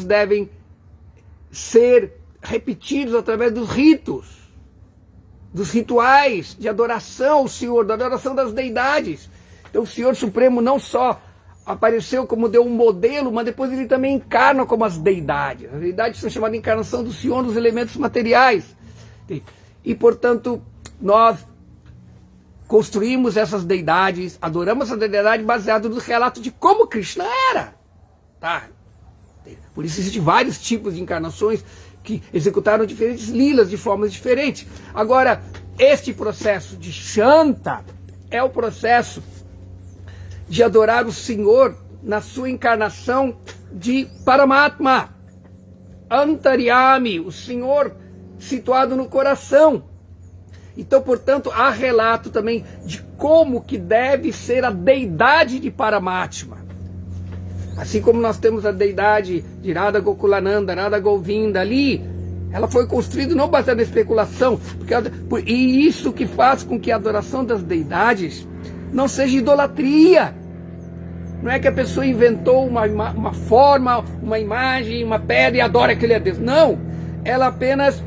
devem ser repetidos através dos ritos, dos rituais de adoração ao Senhor, da adoração das deidades. Então o Senhor Supremo não só apareceu como deu um modelo, mas depois ele também encarna como as deidades. As deidades são chamadas de encarnação do Senhor nos elementos materiais. E, portanto, nós construímos essas deidades, adoramos essa deidade baseado no relato de como Krishna era. Tá? Por isso existem vários tipos de encarnações que executaram diferentes lilas de formas diferentes. Agora, este processo de Shanta é o processo de adorar o Senhor na sua encarnação de Paramatma, Antaryami, o Senhor situado no coração. Então, portanto, há relato também de como que deve ser a deidade de Paramatma. Assim como nós temos a deidade de Radha Gokulananda, Radha Govinda ali, ela foi construída não baseada na especulação, e isso que faz com que a adoração das deidades não seja idolatria. Não é que a pessoa inventou uma forma, uma imagem, uma pedra e adora aquele Deus. Não, ela apenas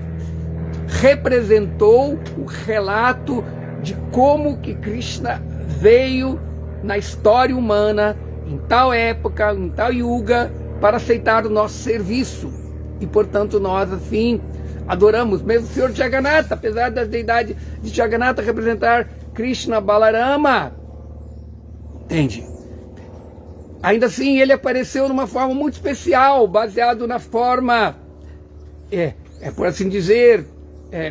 representou o relato de como que Krishna veio na história humana, em tal época, em tal yuga, para aceitar o nosso serviço. E, portanto, nós, assim, adoramos. Mesmo o Senhor Jagannatha, apesar das deidades de Jagannatha representar Krishna Balarama, entende? Ainda assim, ele apareceu numa forma muito especial, baseado na forma, por assim dizer,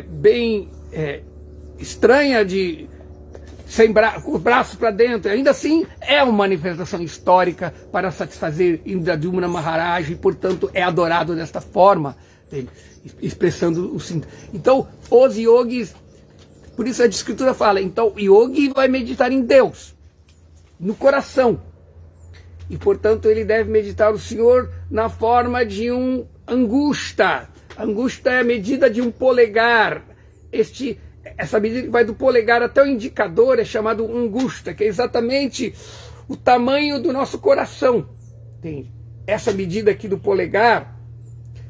bem estranha, com os braços para dentro. Ainda assim, é uma manifestação histórica para satisfazer Indradyumna Maharaj e, portanto, é adorado desta forma, expressando o sim. Então, os yogis, por isso a escritura fala, então, o yogi vai meditar em Deus, no coração. E, portanto, ele deve meditar o Senhor na forma de um angusta. Angusta é a medida de um polegar. Essa medida que vai do polegar até o indicador é chamado angusta, que é exatamente o tamanho do nosso coração. Entende? Essa medida aqui do polegar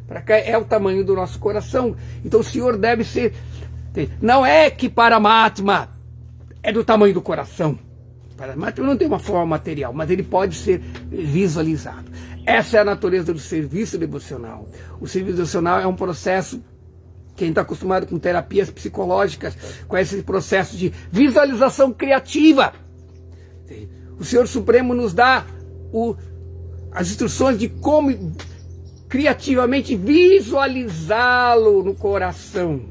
para cá é o tamanho do nosso coração. Então o Senhor deve ser... Não é que Paramatma é do tamanho do coração. Paramatma não tem uma forma material, mas ele pode ser visualizado. Essa é a natureza do serviço devocional. O serviço devocional é um processo, quem está acostumado com terapias psicológicas, com esse processo de visualização criativa. O Senhor Supremo nos dá as instruções de como criativamente visualizá-lo no coração.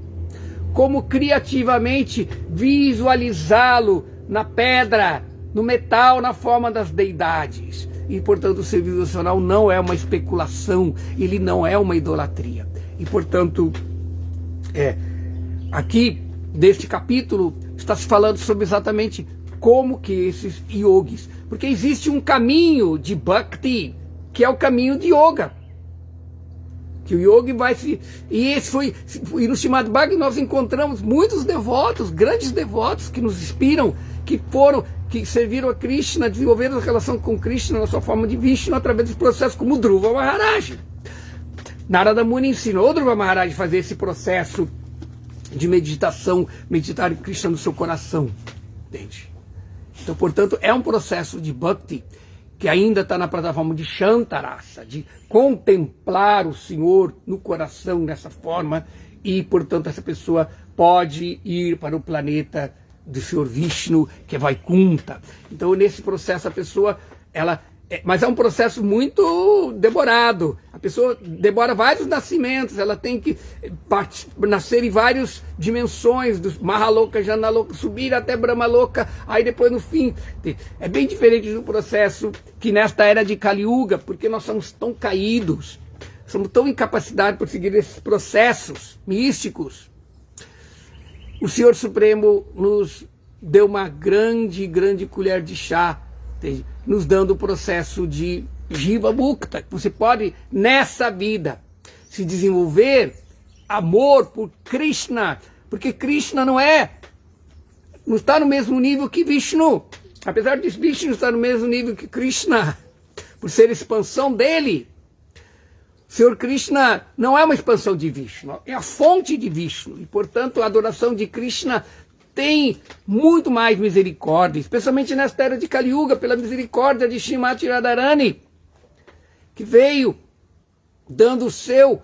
Como criativamente visualizá-lo na pedra, no metal, na forma das deidades. E, portanto, o serviço devocional não é uma especulação, ele não é uma idolatria. E, portanto, aqui, neste capítulo, está se falando sobre exatamente como que esses yogis... Porque existe um caminho de bhakti, que é o caminho de yoga. Que o yogi vai se... E no Srimad Bhagavatam nós encontramos muitos devotos, grandes devotos, que nos inspiram, que serviram a Krishna, desenvolveram a relação com Krishna na sua forma de Vishnu através desse processo, como Dhruva Maharaj. Narada Muni ensinou Dhruva Maharaj a fazer esse processo de meditação, meditar em Krishna no seu coração. Entende? Então, portanto, é um processo de bhakti que ainda está na plataforma de Shantarasa, de contemplar o Senhor no coração dessa forma, e, portanto, essa pessoa pode ir para o planeta do Senhor Vishnu, que é Vaikunta. Então, nesse processo, a pessoa, mas é um processo muito demorado. A pessoa demora vários nascimentos, ela tem que nascer em várias dimensões, do Mahaloka, Janaloka, subir até Brahmaloka, aí depois no fim. É bem diferente do processo que nesta era de Kali Yuga, porque nós somos tão caídos, somos tão incapacitados por seguir esses processos místicos. O Senhor Supremo nos deu uma grande colher de chá, nos dando o processo de Jiva Mukta. Você pode, nessa vida, se desenvolver amor por Krishna, Porque Krishna não está no mesmo nível que Vishnu. Apesar de Vishnu estar no mesmo nível que Krishna, por ser expansão dele, o Senhor Krishna não é uma expansão de Vishnu, é a fonte de Vishnu. E, portanto, a adoração de Krishna tem muito mais misericórdia, especialmente nesta era de Kali Yuga, pela misericórdia de Srimati Radharani, que veio dando o seu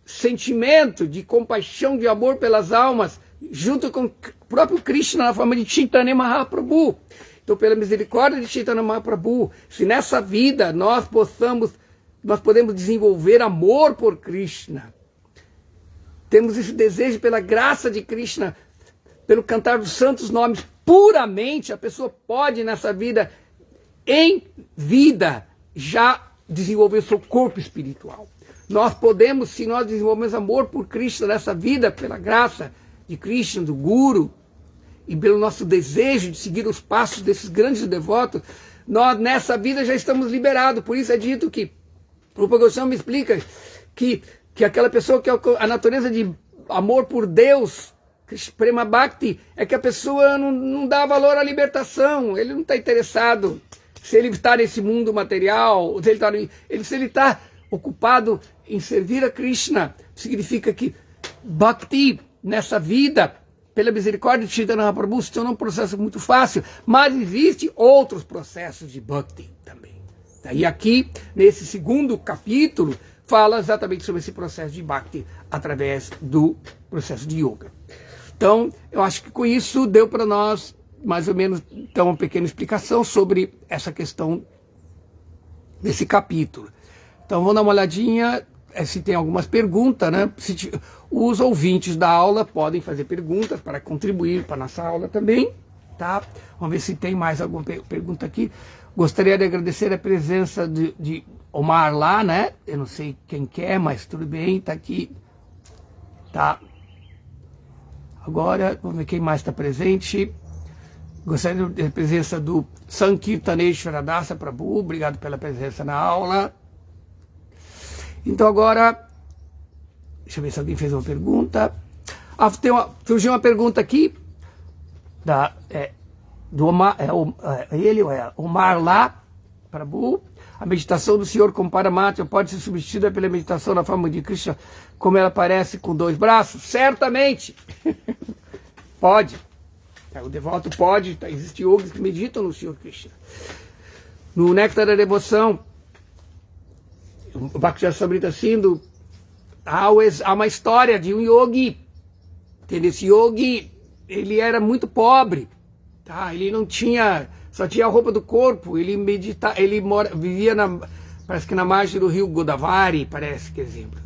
sentimento de compaixão, de amor pelas almas, junto com o próprio Krishna na forma de Chaitanya Mahaprabhu. Então, pela misericórdia de Chaitanya Mahaprabhu, se nessa vida nós podemos desenvolver amor por Krishna, temos esse desejo pela graça de Krishna, pelo cantar dos santos nomes puramente, a pessoa pode nessa vida, em vida, já desenvolver seu corpo espiritual. Nós podemos, se nós desenvolvemos amor por Krishna nessa vida, pela graça de Krishna, do Guru, e pelo nosso desejo de seguir os passos desses grandes devotos, nós nessa vida já estamos liberados. Por isso é dito que o Goswami explica que aquela pessoa que é a natureza de amor por Deus, Prema Bhakti, é que a pessoa não dá valor à libertação, ele não está interessado se ele está nesse mundo material, se ele está ocupado em servir a Krishna. Significa que Bhakti, nessa vida, pela misericórdia de Chaitanya Mahaprabhu, se torna um processo muito fácil, mas existem outros processos de Bhakti também. E aqui, nesse segundo capítulo, fala exatamente sobre esse processo de Bhakti através do processo de Yoga. Então, eu acho que com isso deu para nós, mais ou menos, então, uma pequena explicação sobre essa questão desse capítulo. Então, vamos dar uma olhadinha, se tem algumas perguntas, né? Os ouvintes da aula podem fazer perguntas para contribuir para a nossa aula também, tá? Vamos ver se tem mais alguma pergunta aqui. Gostaria de agradecer a presença de Omar lá, né? Eu não sei quem quer, mas tudo bem, tá aqui, tá? Agora, vamos ver quem mais está presente. Gostaria da presença do Sankirtaneshwara Dasa Prabhu, obrigado pela presença na aula. Então agora, deixa eu ver se alguém fez uma pergunta. Surgiu uma pergunta aqui, do Omar, Omar lá, Prabhu. A meditação do Senhor com Paramatma pode ser substituída pela meditação na forma de Krishna, como ela aparece com 2 braços? Certamente! Pode. O devoto pode. Existem yogis que meditam no Senhor Krishna. No Néctar da Devoção, o Bhakti Samrita Sindhu, há uma história de um yogi. Esse yogi, ele era muito pobre. Tá? Ele não tinha... Só tinha a roupa do corpo, vivia parece que na margem do rio Godavari, parece que exemplo.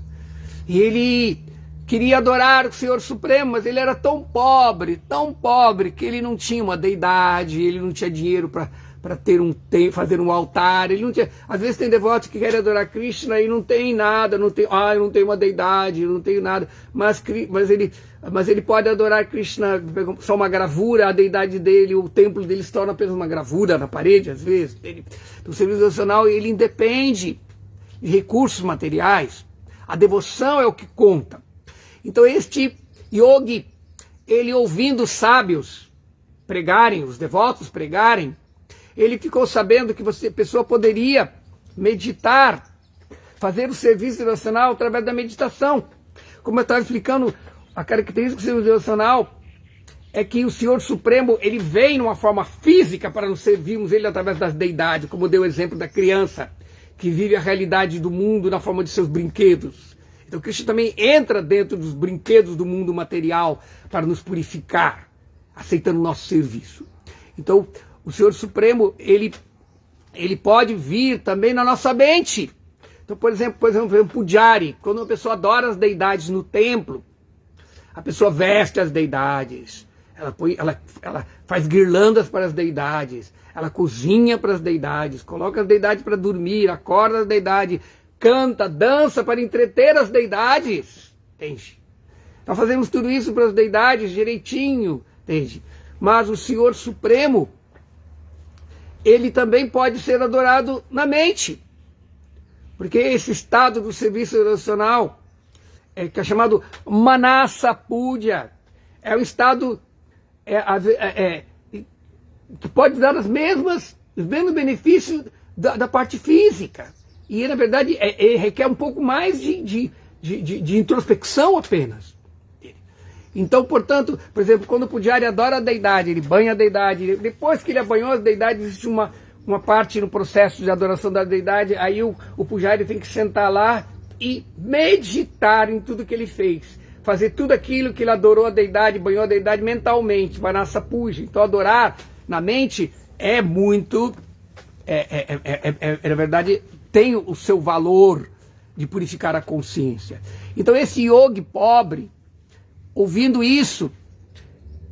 E ele queria adorar o Senhor Supremo, mas ele era tão pobre, que ele não tinha uma deidade, ele não tinha dinheiro para fazer um altar, ele não tinha... Às vezes tem devotos que querem adorar Krishna e não tem nada, eu não tenho uma deidade, eu não tenho nada, mas ele pode adorar Krishna, só uma gravura, a deidade dele, o templo dele se torna apenas uma gravura na parede, às vezes. O serviço devocional, ele independe de recursos materiais, a devoção é o que conta. Então este yogi, ele ouvindo os sábios pregarem, os devotos pregarem, ele ficou sabendo que a pessoa poderia meditar, fazer o serviço devocional através da meditação. Como eu estava explicando, a característica do serviço devocional é que o Senhor Supremo, ele vem numa forma física para nos servirmos ele através das deidades, como deu o exemplo da criança, que vive a realidade do mundo na forma de seus brinquedos. Então Cristo também entra dentro dos brinquedos do mundo material para nos purificar, aceitando o nosso serviço. Então, o Senhor Supremo, ele pode vir também na nossa mente. Então, por exemplo, Pujari, quando uma pessoa adora as deidades no templo, a pessoa veste as deidades, ela faz guirlandas para as deidades, ela cozinha para as deidades, coloca as deidades para dormir, acorda as deidades, canta, dança para entreter as deidades, entende? Nós fazemos tudo isso para as deidades direitinho, entende? Mas o Senhor Supremo, ele também pode ser adorado na mente. Porque esse estado do serviço devocional que é chamado Manasa Puja, é um estado que pode dar os mesmos benefícios da parte física. E, na verdade, requer um pouco mais de introspecção apenas. Então, portanto, por exemplo, quando o Pujari adora a deidade, ele banha a deidade, depois que ele banhou a deidade, existe uma parte no processo de adoração da deidade, aí o Pujari tem que sentar lá e meditar em tudo que ele fez. Fazer tudo aquilo que ele adorou a deidade, banhou a deidade mentalmente, Manasa Puja. Então, adorar na mente é muito, na verdade, tem o seu valor de purificar a consciência. Então, esse yogi pobre, ouvindo isso,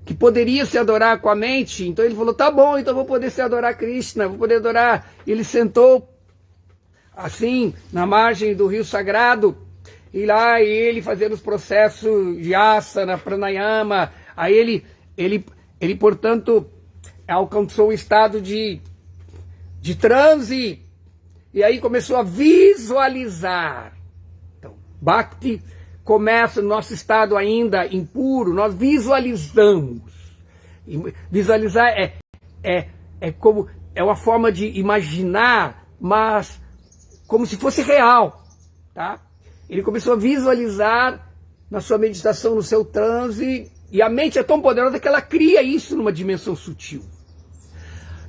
que poderia se adorar com a mente, então ele falou, tá bom, então vou poder se adorar Krishna, vou poder adorar. Ele sentou assim, na margem do rio sagrado, e lá ele fazendo os processos de asana, pranayama, aí ele portanto, alcançou o estado de transe, e aí começou a visualizar. Então, Bhakti começa no nosso estado ainda impuro, nós visualizamos. Visualizar é uma forma de imaginar, mas como se fosse real, tá? Ele começou a visualizar na sua meditação, no seu transe, e a mente é tão poderosa que ela cria isso numa dimensão sutil.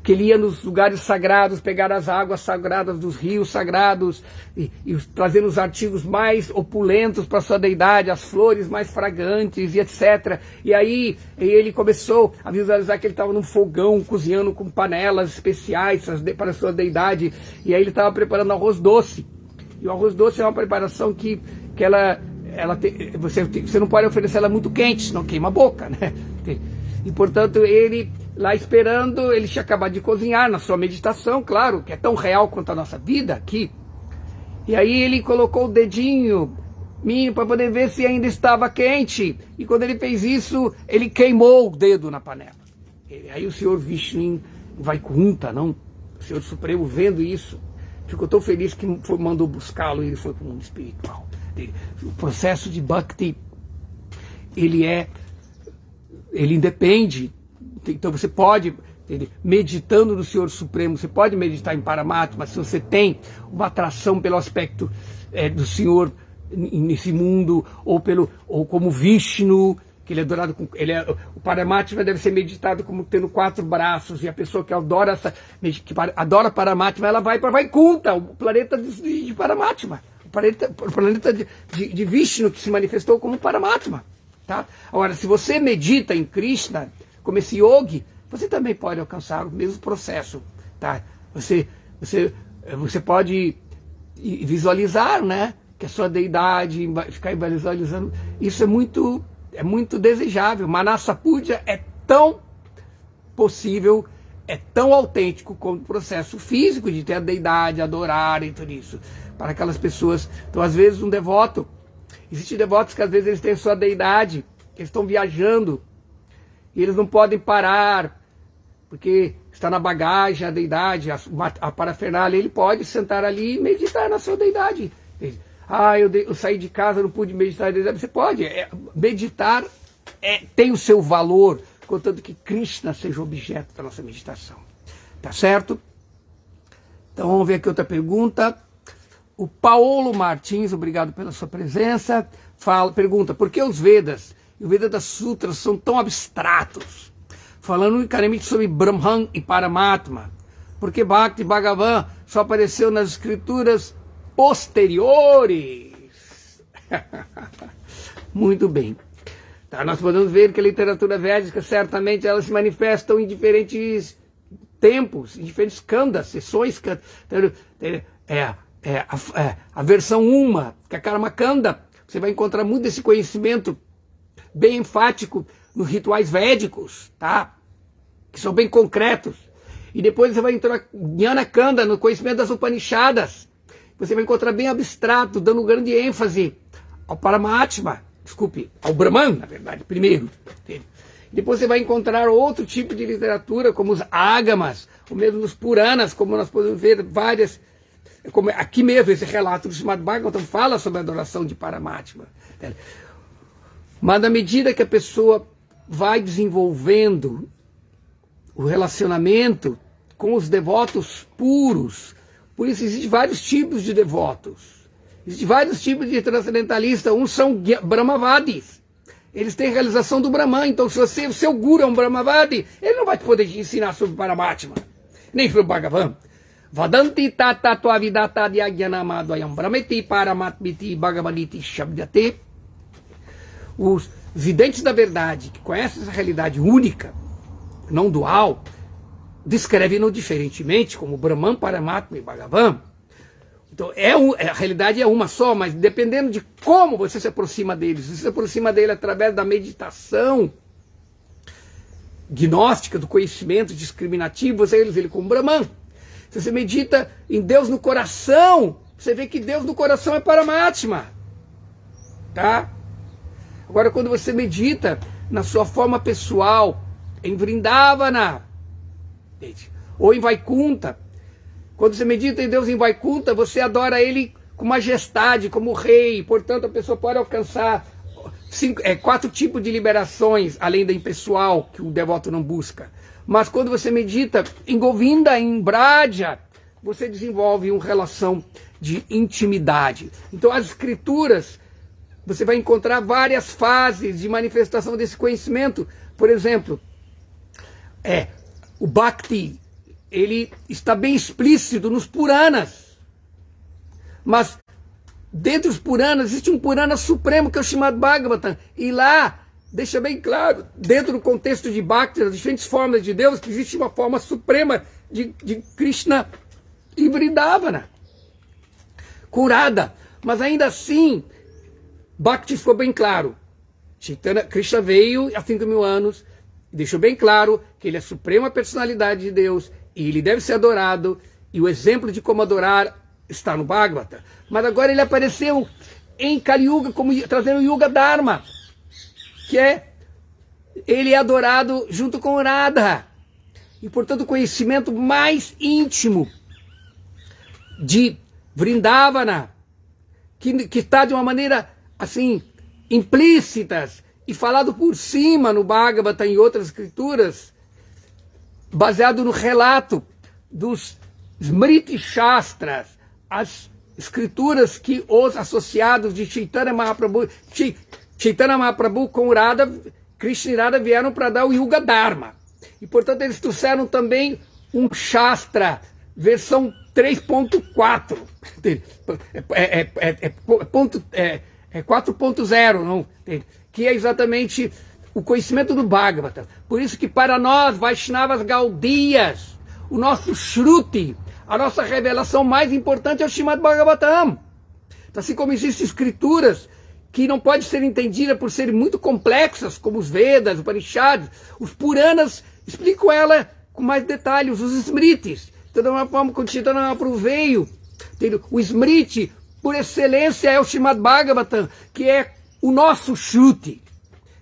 Que ele ia nos lugares sagrados, pegar as águas sagradas dos rios sagrados e trazendo os artigos mais opulentos para sua deidade, as flores mais fragantes e etc. E aí ele começou a visualizar que ele estava num fogão, cozinhando com panelas especiais para a sua deidade. E aí ele estava preparando arroz doce. E o arroz doce é uma preparação que você não pode oferecer ela muito quente, senão queima a boca, né? E portanto ele, lá esperando, ele tinha acabado de cozinhar na sua meditação, claro, que é tão real quanto a nossa vida aqui. E aí ele colocou o dedinho para poder ver se ainda estava quente. E quando ele fez isso, ele queimou o dedo na panela. E aí o senhor Vishnu Vaikunta, não? O senhor Supremo, vendo isso, ficou tão feliz que mandou buscá-lo e ele foi para o mundo espiritual. O processo de Bhakti, ele independe. Então você pode, meditando no Senhor Supremo, você pode meditar em Paramatma, se você tem uma atração pelo aspecto do Senhor nesse mundo, ou como Vishnu, que ele é adorado o Paramatma deve ser meditado como tendo 4 braços, e a pessoa que adora Paramatma, ela vai para Vaikunta, o planeta de Paramatma, o planeta de Vishnu, que se manifestou como Paramatma. Tá? Agora, se você medita em Krishna, como esse yogi, você também pode alcançar o mesmo processo. Tá? Você pode visualizar, né, que a sua deidade, ficar visualizando, isso é muito desejável. Manasa Puja é tão possível, é tão autêntico como o processo físico de ter a deidade, adorar e tudo isso. Para aquelas pessoas, então às vezes um devoto, existem devotos que às vezes eles têm sua deidade, eles estão viajando, e eles não podem parar, porque está na bagagem a deidade, a parafernália, ele pode sentar ali e meditar na sua deidade. Eu saí de casa, não pude meditar na deidade. Você pode, meditar tem o seu valor, contanto que Krishna seja o objeto da nossa meditação. Tá certo? Então vamos ver aqui outra pergunta. O Paulo Martins, obrigado pela sua presença, pergunta, por que os Vedas e o Vedanta Sutras são tão abstratos, falando unicamente sobre Brahman e Paramatma? Porque Bhakti Bhagavan só apareceu nas escrituras posteriores? Muito bem. Tá, nós podemos ver que a literatura védica, certamente, ela se manifestam em diferentes tempos, em diferentes kandas, sessões. A versão 1, que é a Karma Kanda, você vai encontrar muito desse conhecimento bem enfático nos rituais védicos, tá? Que são bem concretos. E depois você vai entrar Jnana Kanda, no conhecimento das Upanishadas. Você vai encontrar bem abstrato, dando grande ênfase ao Paramatma, ao Brahman, na verdade, primeiro. Entende? Depois você vai encontrar outro tipo de literatura, como os Agamas, ou mesmo os Puranas, como nós podemos ver várias. Como aqui mesmo, esse relato do Srimad Bhagavatam fala sobre a adoração de Paramatma. Mas na medida que a pessoa vai desenvolvendo o relacionamento com os devotos puros. Por isso existem vários tipos de devotos. Existem vários tipos de transcendentalistas. Uns são Brahmavadis. Eles têm a realização do Brahman. Então, se o seu guru é um Brahmavadi, ele não vai poder te ensinar sobre Paramatma, nem sobre o Bhagavan. Vadanti tata tua vidata diagyanamadoyam brahmeti paramatmiti bhagavaniti shabdate. Os videntes da verdade, que conhecem essa realidade única, não dual, descrevem-no diferentemente, como Brahman, Paramatma e Bhagavan. Então, a realidade é uma só, mas dependendo de como você se aproxima deles, você se aproxima dele através da meditação gnóstica, do conhecimento discriminativo, você vê ele como Brahman. Se você medita em Deus no coração, você vê que Deus no coração é Paramatma. Tá? Agora, quando você medita na sua forma pessoal, em Vrindavana, ou em Vaikunta, quando você medita em Deus em Vaikunta, você adora Ele com majestade, como rei. Portanto, a pessoa pode alcançar 4 tipos de liberações, além da impessoal, que o devoto não busca. Mas quando você medita em Govinda, em Braja, você desenvolve uma relação de intimidade. Então, as escrituras, você vai encontrar várias fases de manifestação desse conhecimento. Por exemplo, o Bhakti, ele está bem explícito nos Puranas. Mas dentro dos Puranas existe um Purana supremo que é o Srimad Bhagavatam. E lá deixa bem claro, dentro do contexto de Bhakti, das diferentes formas de Deus, que existe uma forma suprema de Krishna em Vrindavana, curada. Mas ainda assim, Bhakti ficou bem claro. Krishna veio há 5.000 anos, deixou bem claro que ele é a suprema personalidade de Deus e ele deve ser adorado, e o exemplo de como adorar está no Bhagavata. Mas agora ele apareceu em Kali Yuga como trazendo o Yuga Dharma, que ele é adorado junto com Radha. E portanto o conhecimento mais íntimo de Vrindavana, que está de uma maneira assim implícita e falado por cima no Bhagavata e em outras escrituras, baseado no relato dos Smriti Shastras, as escrituras que os associados de Chaitanya Mahaprabhu com Radha, Krishna e Radha vieram para dar o Yuga Dharma. E portanto eles trouxeram também um Shastra, versão 3.4. É 4.0, não? Que é exatamente o conhecimento do Bhagavata. Por isso que para nós, Vaishnavas Gaudias, o nosso Shruti, a nossa revelação mais importante é o Srimad Bhagavatam. Então, assim como existem escrituras que não podem ser entendidas por serem muito complexas, como os Vedas, os Upanishads, os Puranas explicam ela com mais detalhes, os Smritis. Então, de uma forma que o Chaitanya Mahaprabhu veio, o Smriti, por excelência, é o Srimad Bhagavatam, que é o nosso Shruti.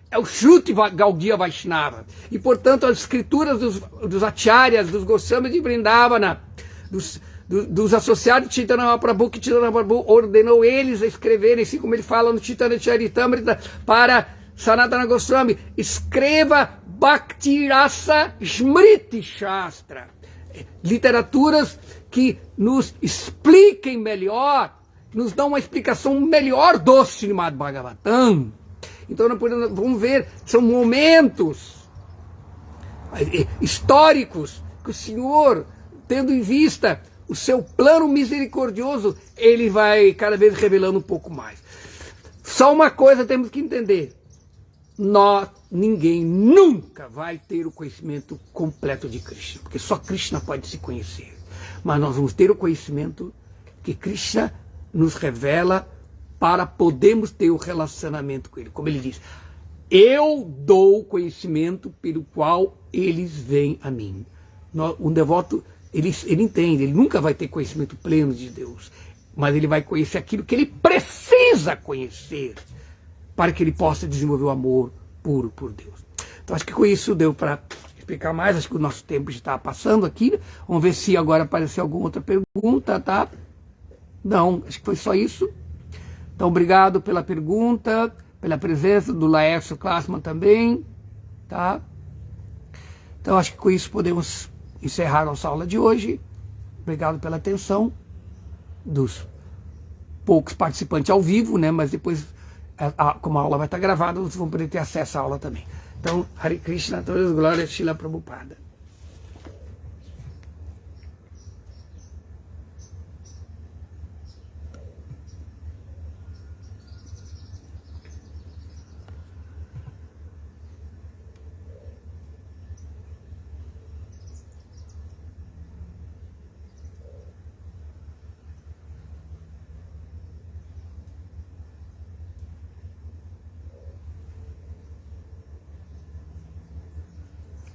É o Shruti Gaudiya Vaishnava. E, portanto, as escrituras dos acharyas, dos Goswamis de Vrindavana, dos associados de Chaitanya Mahaprabhu, que Chaitanya Mahaprabhu ordenou eles a escreverem, assim como ele fala no Chaitanya Charitamrita, para Sanatana Goswami, escreva Bhakti Rasa Smriti Shastra. Literaturas que nos expliquem melhor, nos dão uma explicação melhor do Srimad Bhagavatam. Então, vamos ver, são momentos históricos que o Senhor, tendo em vista o seu plano misericordioso, ele vai cada vez revelando um pouco mais. Só uma coisa temos que entender: ninguém nunca vai ter o conhecimento completo de Krishna, porque só Krishna pode se conhecer. Mas nós vamos ter o conhecimento que Krishna nos revela para podermos ter o relacionamento com Ele. Como Ele diz, eu dou o conhecimento pelo qual eles vêm a mim. Um devoto, ele entende, ele nunca vai ter conhecimento pleno de Deus, mas ele vai conhecer aquilo que ele precisa conhecer para que ele possa desenvolver o amor puro por Deus. Então acho que com isso deu para explicar mais, acho que o nosso tempo já está passando aqui. Vamos ver se agora apareceu alguma outra pergunta, tá? Não, acho que foi só isso. Então, obrigado pela pergunta, pela presença do Laércio Klassman também. tá? Então acho que com isso podemos encerrar nossa aula de hoje. Obrigado pela atenção dos poucos participantes ao vivo, né? Mas depois, como a aula vai estar gravada, vocês vão poder ter acesso à aula também. Então, Hare Krishna, todas as glórias, Srila Prabhupada.